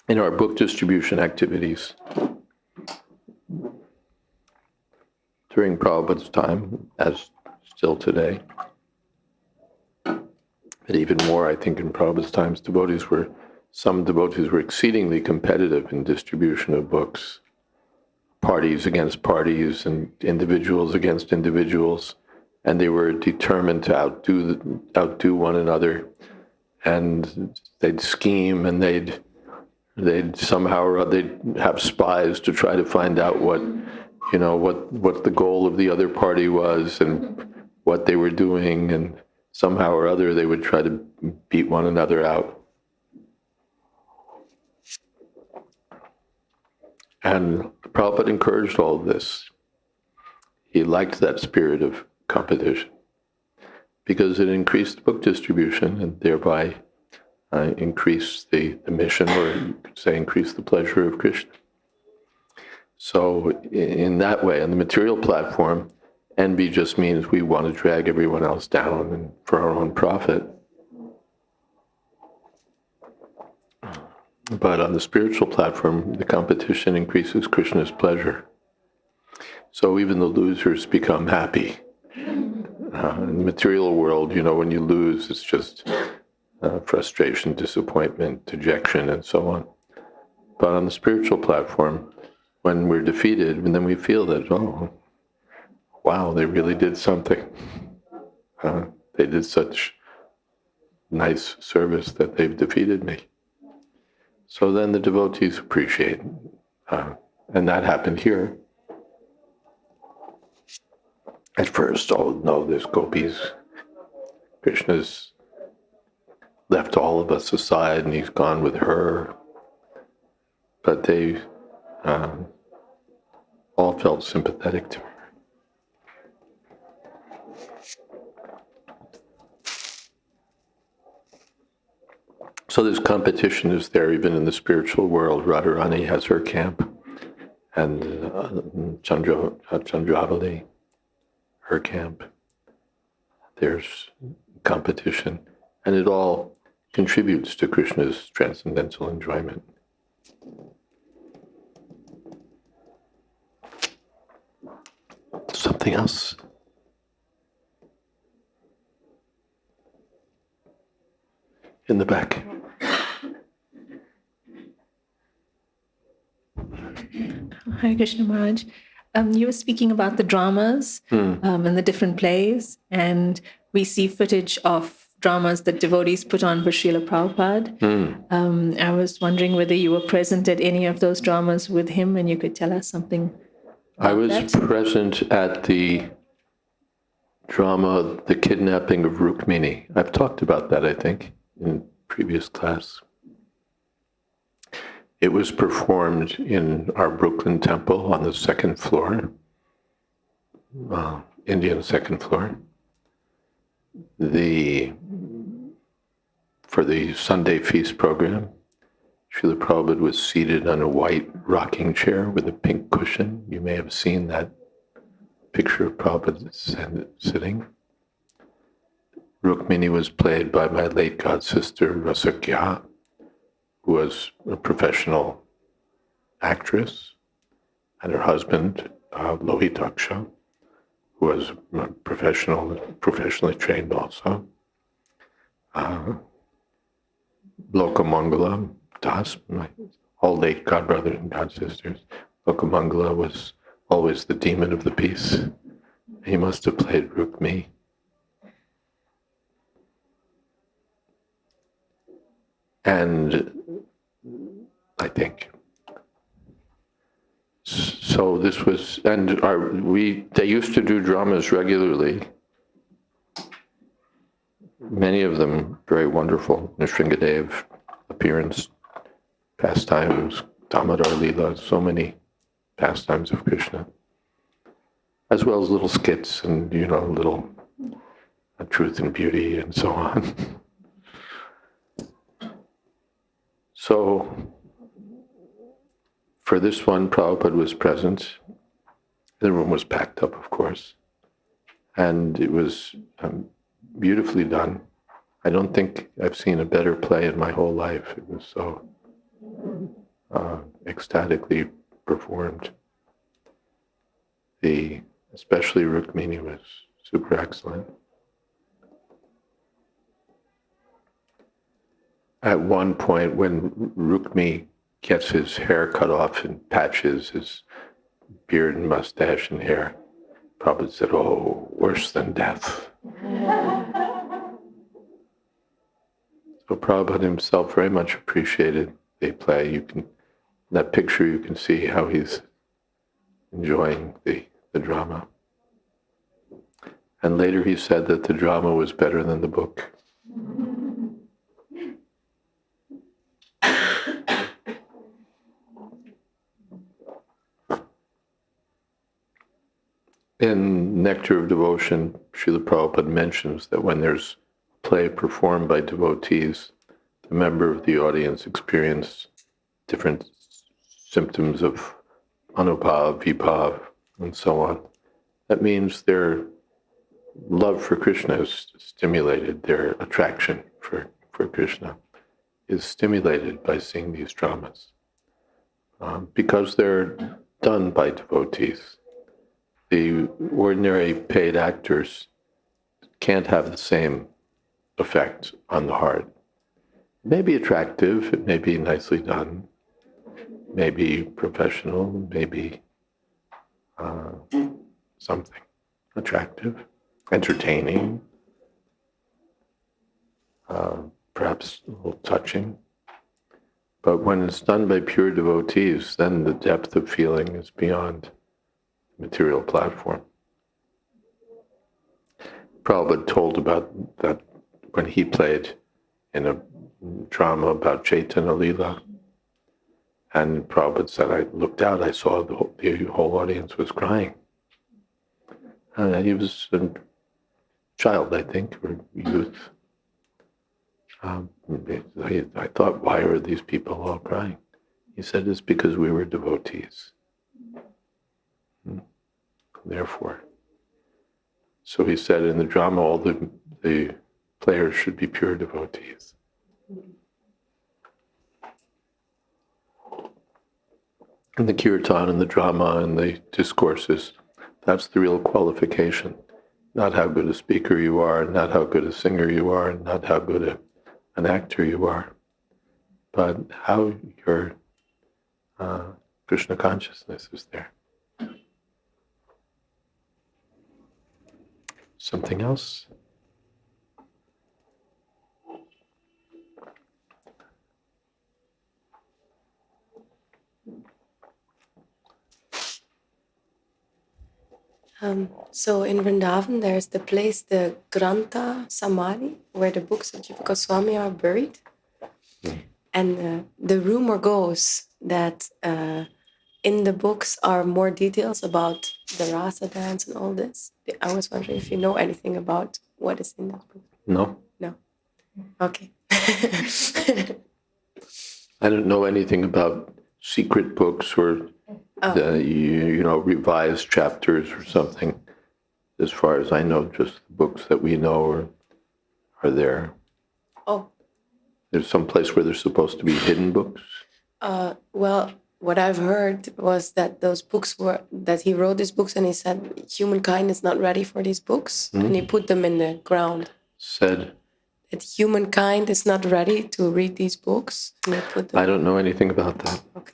In our book distribution activities during Prabhupada's time, as still today, but even more, I think, in Prabhupada's times, some devotees were exceedingly competitive in distribution of books, parties against parties and individuals against individuals, and they were determined to outdo one another, and they'd scheme, and they'd somehow or other they'd have spies to try to find out what the goal of the other party was and what they were doing, and somehow or other they would try to beat one another out. And Prabhupada encouraged all of this. He liked that spirit of competition because it increased book distribution and thereby increased the mission, or you could say increased the pleasure of Krishna. So in that way, on the material platform, envy just means we want to drag everyone else down and for our own profit. But on the spiritual platform, the competition increases Krishna's pleasure. So even the losers become happy. In the material world, when you lose, it's just frustration, disappointment, dejection, and so on. But on the spiritual platform, when we're defeated, and then we feel that, oh, wow, they really did something. They did such nice service that they've defeated me. So then the devotees appreciate, and that happened here. At first, oh no, there's gopis. Krishna's left all of us aside and he's gone with her. But they all felt sympathetic to her. So this competition is there even in the spiritual world. Radharani has her camp, and Chandravali, her camp. There's competition, and it all contributes to Krishna's transcendental enjoyment. Something else? In the back. Hare Krishna Maharaj. You were speaking about the dramas and the different plays, and we see footage of dramas that devotees put on for Srila Prabhupada. I was wondering whether you were present at any of those dramas with him, and you could tell us something about I was that. present at the drama, The Kidnapping of Rukmini. I've talked about that, I think, in previous class. It was performed in our Brooklyn temple on the second floor, Indian second floor. For the Sunday feast program, Srila Prabhupada was seated on a white rocking chair with a pink cushion. You may have seen that picture of Prabhupada sitting. Rukmini was played by my late god sister, Rasakya, who was a professional actress, and her husband, Lohitaksha, who was professionally trained also. Lokamangala Das, my all late godbrother and godsisters. Lokamangala was always the demon of the piece. He must have played Rukmi. And I think so. This was, and they used to do dramas regularly. Many of them very wonderful. Nrsingadev appearance, pastimes, Damodar Leela, so many pastimes of Krishna, as well as little skits and little truth and beauty and so on. So for this one, Prabhupada was present. The room was packed up, of course, and it was beautifully done. I don't think I've seen a better play in my whole life. It was so ecstatically performed. Especially Rukmini was super excellent. At one point, when Rukmi gets his hair cut off in patches, his beard and mustache and hair, Prabhupada said, "Oh, worse than death." So Prabhupada himself very much appreciated the play. In that picture, you can see how he's enjoying the drama. And later he said that the drama was better than the book. In Nectar of Devotion, Srila Prabhupada mentions that when there's a play performed by devotees, the member of the audience experience different symptoms of anubhav, vibhav, and so on. That means their love for Krishna is stimulated, their attraction for Krishna is stimulated by seeing these dramas, because they're done by devotees. The ordinary paid actors can't have the same effect on the heart. It may be attractive, it may be nicely done, maybe professional, maybe something attractive, entertaining, perhaps a little touching. But when it's done by pure devotees, then the depth of feeling is beyond material platform. Prabhupada told about that when he played in a drama about Chaitanya Leela, and Prabhupada said, I looked out, I saw the whole audience was crying. He was a child, I think, or youth. I thought, why are these people all crying? He said, it's because we were devotees. Therefore. So he said in the drama, all the players should be pure devotees. And the kirtan and the drama and the discourses, that's the real qualification. Not how good a speaker you are, not how good a singer you are, not how good an actor you are, but how your Krishna consciousness is there. Something else? So in Vrindavan, there's the place, the Grantha Samadhi, where the books of Jiva Goswami are buried. And the rumor goes that in the books are more details about the rasa dance and all this. I was wondering if you know anything about what is in that book. No. No. Okay. I don't know anything about secret books or revised chapters or something. As far as I know, just the books that we know are there. Oh. There's some place where there's supposed to be hidden books. Well, what I've heard was that those books that he wrote these books and he said humankind is not ready for these books, and he put them in the ground. Said that humankind is not ready to read these books. And they put them. I don't know anything about that. Okay.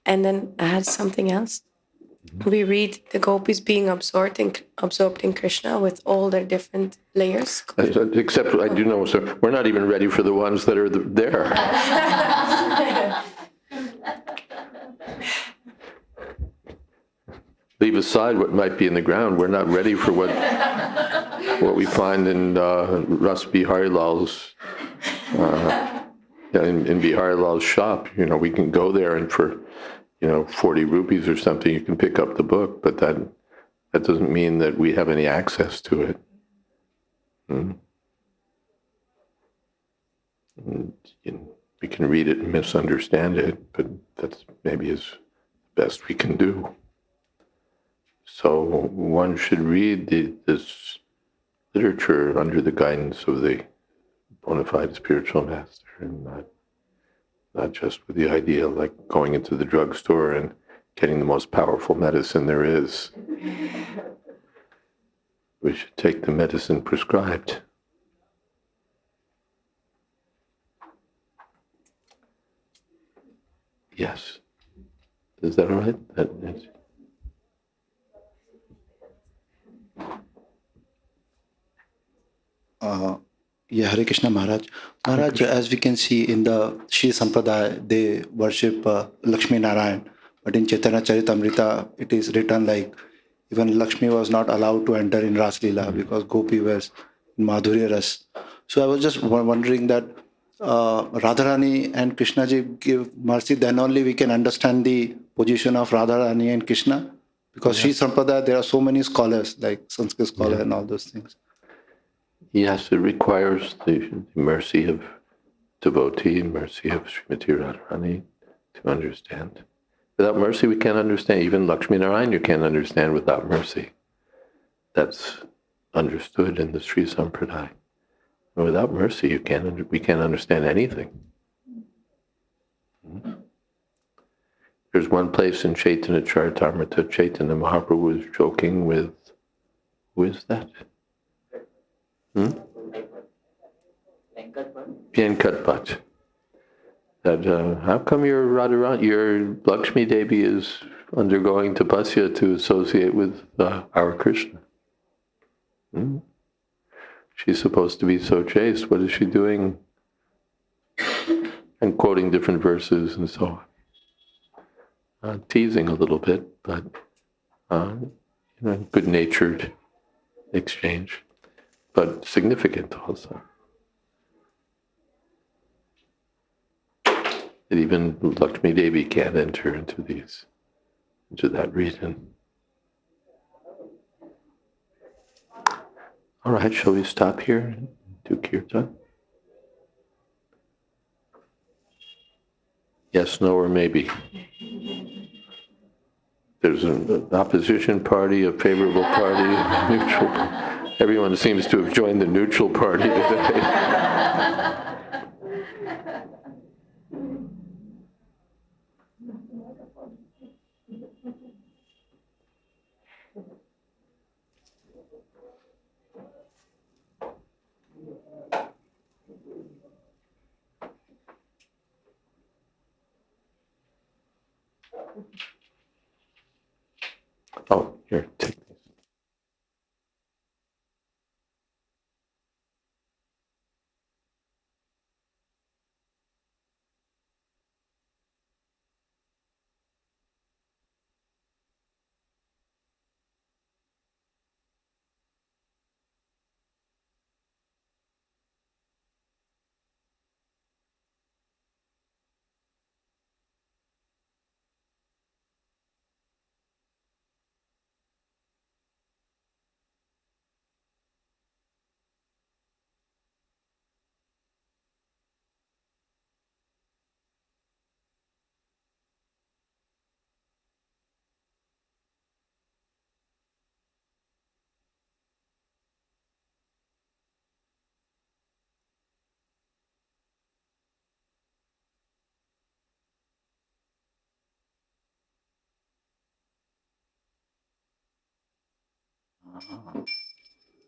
And then I had something else. We read the gopis being absorbed in Krishna with all their different layers. Except I do know, sir, we're not even ready for the ones that are there. Leave aside what might be in the ground. We're not ready for what we find in Ras Biharilal's in Biharilal's shop. We can go there and for 40 rupees or something, you can pick up the book, but that doesn't mean that we have any access to it. We can read it and misunderstand it, but that's maybe as best we can do. So one should read this literature under the guidance of the bona fide spiritual master, and not just with the idea of like going into the drugstore and getting the most powerful medicine there is. We should take the medicine prescribed. Yes. Is that all right? Hare Krishna Maharaj. Maharaj, as we can see in the Shri Sampradaya, they worship Lakshmi Narayan. But in Chaitanya Charitamrita, it is written like even Lakshmi was not allowed to enter in Ras Leela because Gopi was in Madhurya Ras. So I was just wondering that Radharani and Krishna ji give mercy, then only we can understand the position of Radharani and Krishna. Because Shri Sampradaya, there are so many scholars, like Sanskrit scholar and all those things. Yes, it requires the mercy of devotee, mercy of Srimati Radharani to understand. Without mercy, we can't understand. Even Lakshmi Narayan, you can't understand without mercy. That's understood in the Sri Sampradaya. And without mercy, we can't understand anything. There's one place in Chaitanya Charitamrita, Chaitanya Mahaprabhu was joking with, who is that? Venkat Bhatt. That how come your Lakshmi Devi is undergoing tapasya to associate with our Krishna? She's supposed to be so chaste. What is she doing? And quoting different verses and so on. Teasing a little bit, but good-natured exchange. But significant also. That even Lakshmi Devi can't enter into that region. All right, shall we stop here and do kirtan? Yes, no, or maybe. There's an opposition party, a favorable party, a neutral party. Everyone seems to have joined the neutral party today. Oh, here, take this.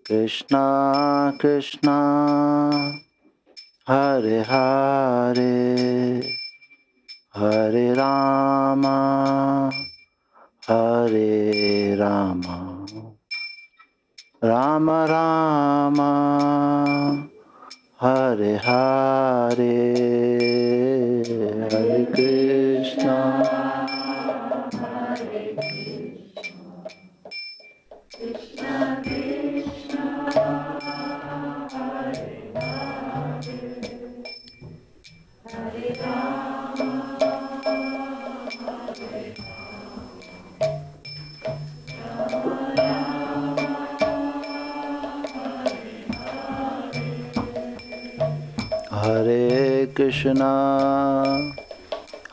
Krishna Krishna Hare Hare Hare Rama Hare Rama Rama Rama Hare Hare Hare Krishna Hare Krishna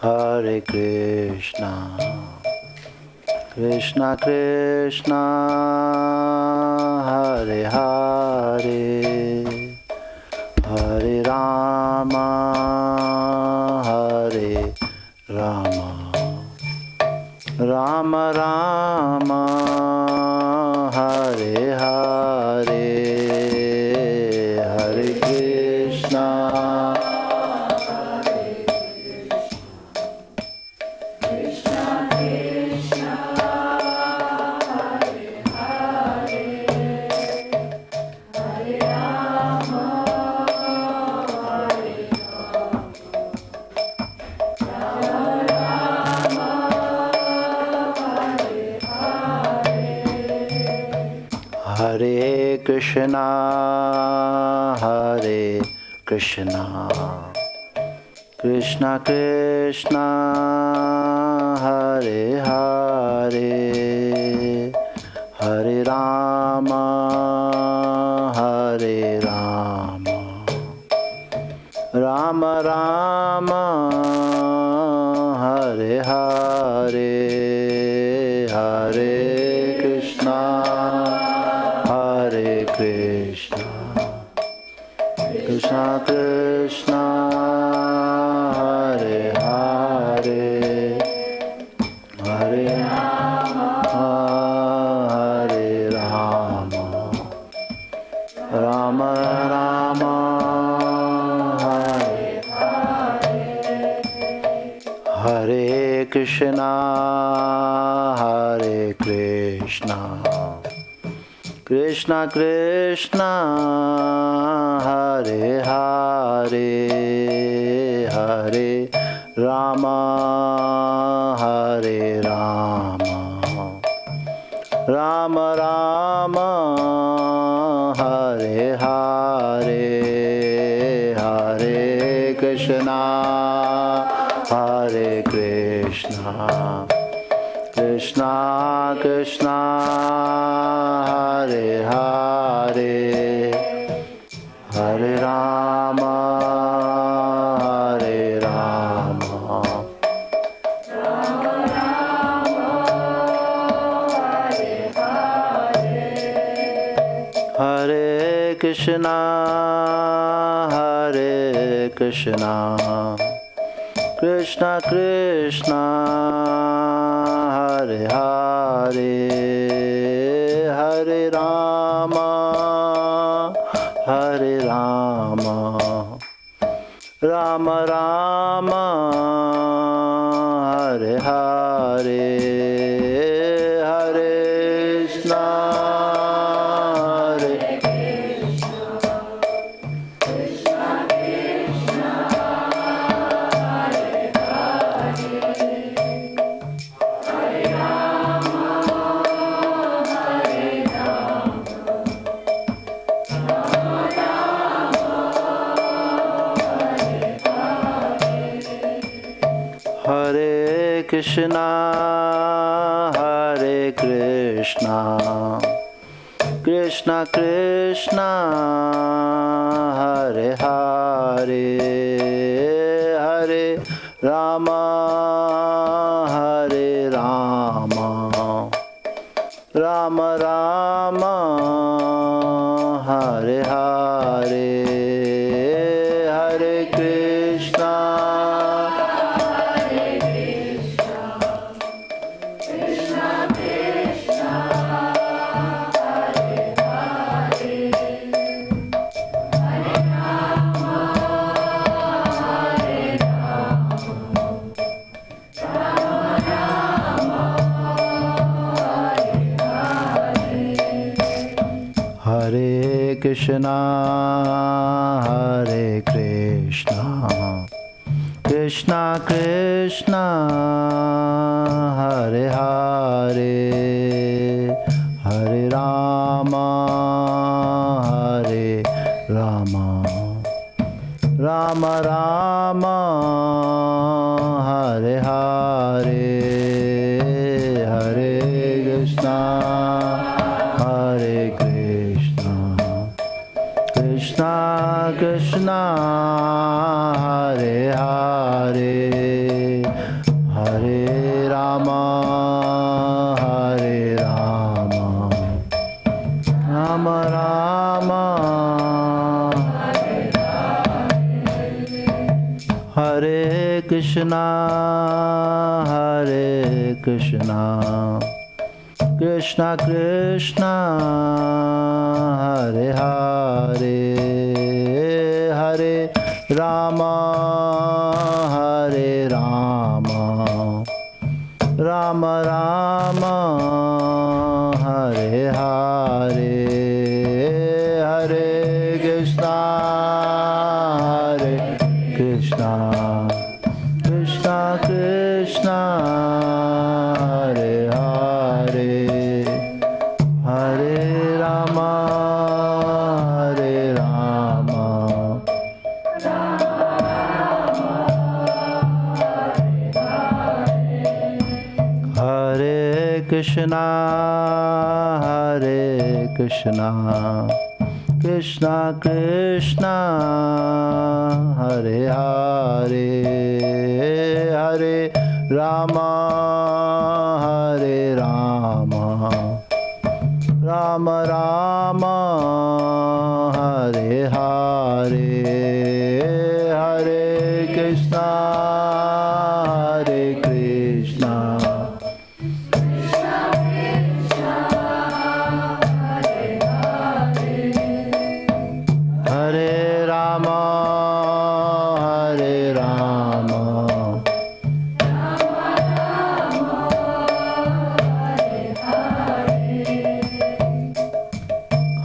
Hare Krishna Krishna Krishna Hare Hare Hare Rama Hare Rama Rama Rama Hare Hare Hare Krishna Hare Krishna Hare Krishna Krishna Krishna Hare Hare Hare Rama Hare Rama Rama Rama Hare Hare Hare Krishna Hare Krishna Krishna Krishna Hare Hare Hare Rama Hare Rama Rama Rama Hare Hare Krishna Hare Krishna Krishna Krishna Hare Hare Hare Rama Hare Rama Rama Rama Hare Hare Hare Krishna Hare Krishna Krishna Krishna Hare Hare Hare Rama Hare Rama Hare Krishna Hare Krishna Krishna Krishna Hare Hare Hare Rama Hare Rama Rama Rama Hare Hare Hare Krishna Hare Krishna Hare Krishna Krishna Krishna Hare Hare Hare Rama Hare Rama Rama Rama Hare Hare Hare Krishna Krishna Krishna Krishna, Hare Krishna, Krishna Krishna, Hare Hare, Hare Rama, Hare Rama, Rama Rama, Hare Hare, Hare Krishna, Hare Krishna, Krishna Krishna, Hare Hare, Hare Rama, Hare Rama, Rama Rama, Hare Krishna, Hare Krishna, Krishna Krishna, Hare Hare, Hare Rama, Hare Rama, Rama Rama, Hare Hare, Hare Krishna, Hare Krishna, Krishna Krishna, Hare Hare, Hare Rama, Hare Rama, Hare Krishna, Hare Krishna, Krishna Krishna, Hare Hare, Hare Rama, Hare Rama, Rama Rama, Hare Hare, Hare Krishna, Hare Krishna, Hare Rama, Hare Rama,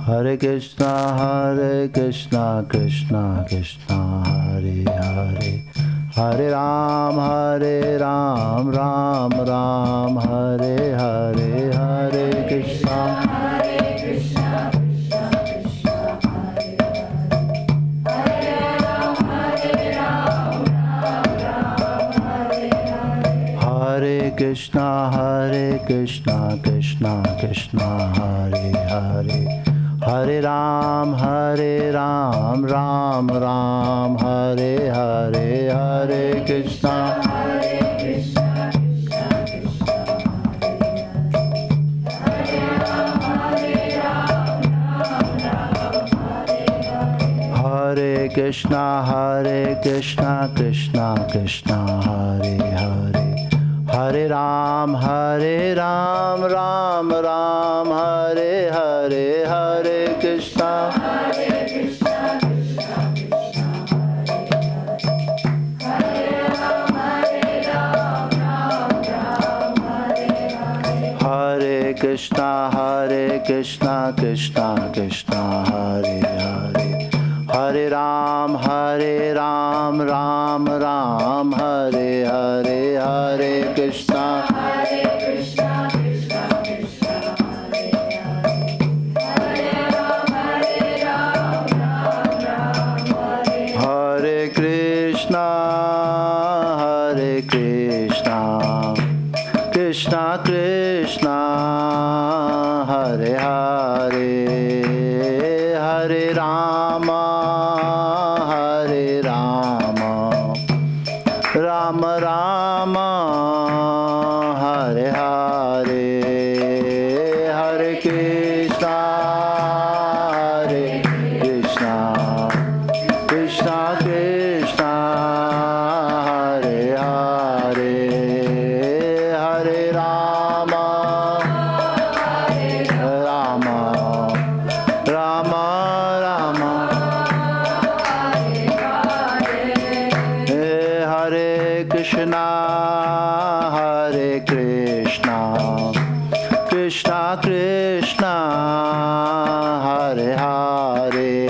Hare Krishna, Hare Krishna, Krishna Krishna, Hare Hare, Hare Ram, Ram Ram, Hare Hare, Hare Krishna, Hare Krishna, Hare Krishna, Krishna Krishna, Hare Hare, Hare Ram, Ram Ram, Hare Hare, Hare Krishna, Hare Krishna, Hare Krishna, Krishna Krishna, Hare Hare, Hare Ram, Ram Ram, Hare Hare, Hare Krishna, Hare Krishna, Hare Krishna, Krishna Krishna, Hare Hare, Hare Ram, Ram Ram, Hare Hare, Hare Krishna, Hare Krishna, Hare Krishna, Krishna Krishna, Hare Hare, Hare Rama, Hare Rama, Rama Rama, Hare Hare, Hare Krishna, Hare Krishna, Krishna Krishna, Hare Hare, Hare Rama, Rama Rama, Rama, Hare Krishna, Hare Krishna, Krishna Krishna, Hare Hare,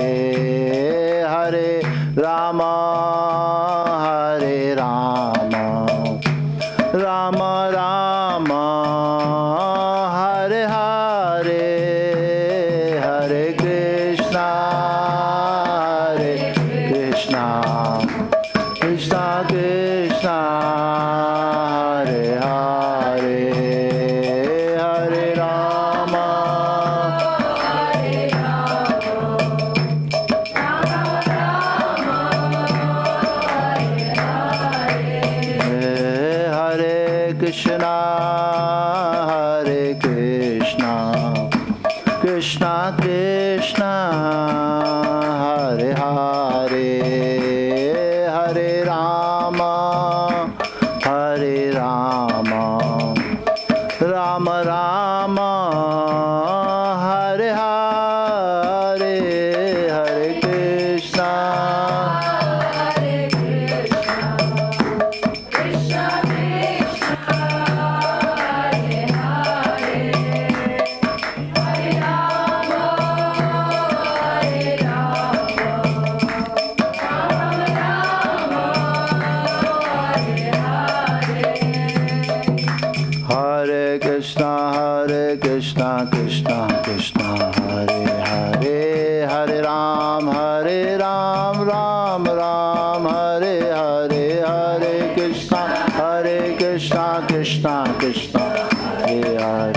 Krishna, Hare Hare, Hare Rama, Hare Krishna, Hare Krishna, Krishna Krishna, Hare Hare, Hare Rama, Hare Rama, Rama Rama, Hare Hare, Hare Krishna, Hare Krishna, Hare Krishna, Krishna Krishna, Hare Hare, Hare Ram, Ram Ram, Hare Hare, Hare Krishna, Krishna Krishna, Hare Hare,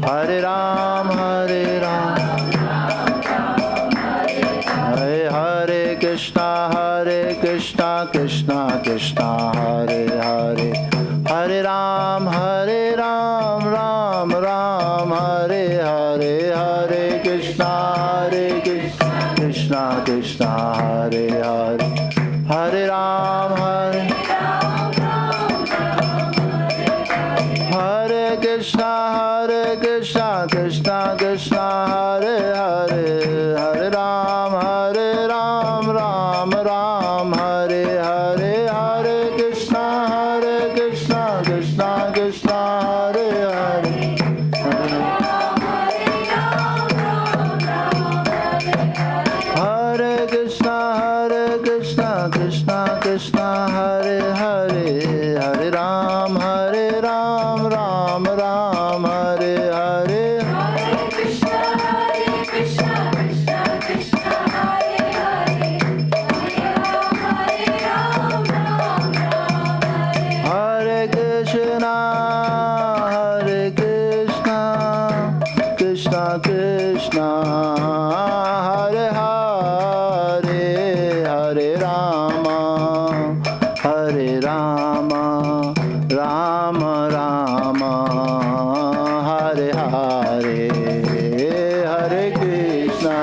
Hare Ram, Hare Hare Krishna, Krishna Krishna, Hare Hare, Hare Ram, Ram Ram, Hare Hare, Hare Krishna, Krishna Krishna, Hare Hare, Hare Ram, Hare Krishna, Krishna Krishna, Hare Hare, Hare Ram, Ram Ram, Hare Hare, Hare Krishna, Krishna Krishna, Hare Hare, Hare Krishna, Krishna Krishna, Hare Hare, Hare Ram, Ram Ram, Hare Hare, Hare Krishna, Krishna Krishna, Hare Hare, Hare Rama, Rama Rama, Hare Hare, Hare Krishna,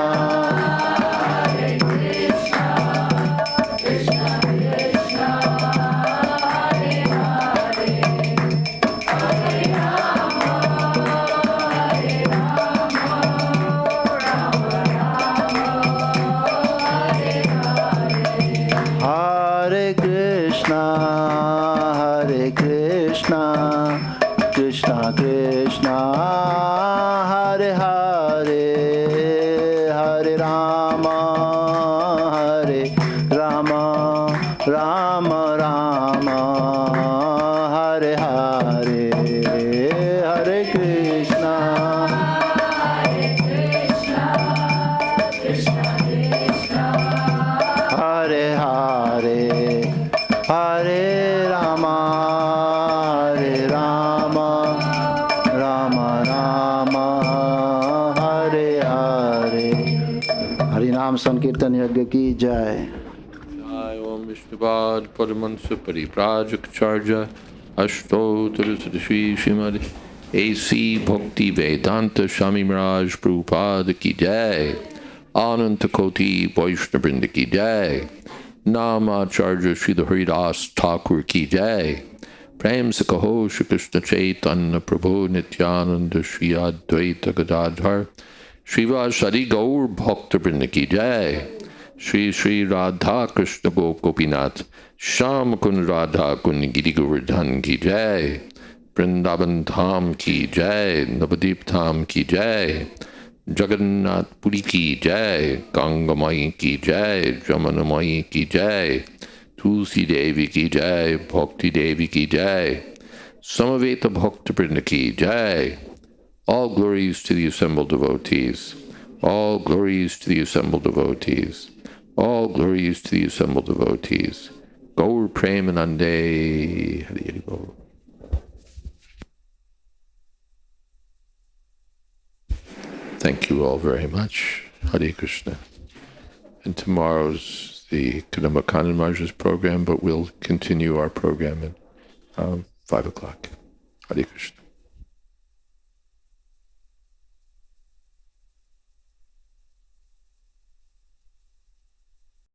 Krishna Krishna, Hare Hare, Hare Hare Krishna, Hare Krishna, Krishna Krishna, Hare Hare, Hare Rama, Rama Rama, Hare Hare, Hare Krishna, Hare Hare, Hare Rama, Rama Rama, Hare Hare. Hari Nam Sankirtan Yagya ki jai. Jai Om Vishnuvad Paramahansa Parivrajak Ashto Tarasadashi Srimad A.C. Bhakti Vedanta Swami Maharaj Prabhupada ki jai. Ananta Koti Vaishnavrinda ki jai. Namacharya Srila Haridas Thakur ki jai. Prem se kaho Shri Krishna Chaitanya Prabhu Nityananda Shri Advaita Gadadhar Srivasadi Gaur Bhakta Vrinda ki jai. Shri Shri Radha Krishna Gopinath Sham Kun Radha Kun Giri Govardhan ki jai. Vrindavan Dham ki jai. Navadip Dham ki jai. Jagannath Puri ki jai. Ganga Mai ki jai. Jamana Mai ki jai. Tulsi Devi ki jai. Bhakti Devi ki jai. Samaveta Bhakta Vrinda ki jai. All glories to the assembled devotees. All glories to the assembled devotees. All glories to the assembled devotees. Gaur Premanande. Hari Bol. Thank you all very much. Hare Krishna. And tomorrow's the Kadamba Kandan Maharaj's program, but we'll continue our program at 5 o'clock. Hare Krishna.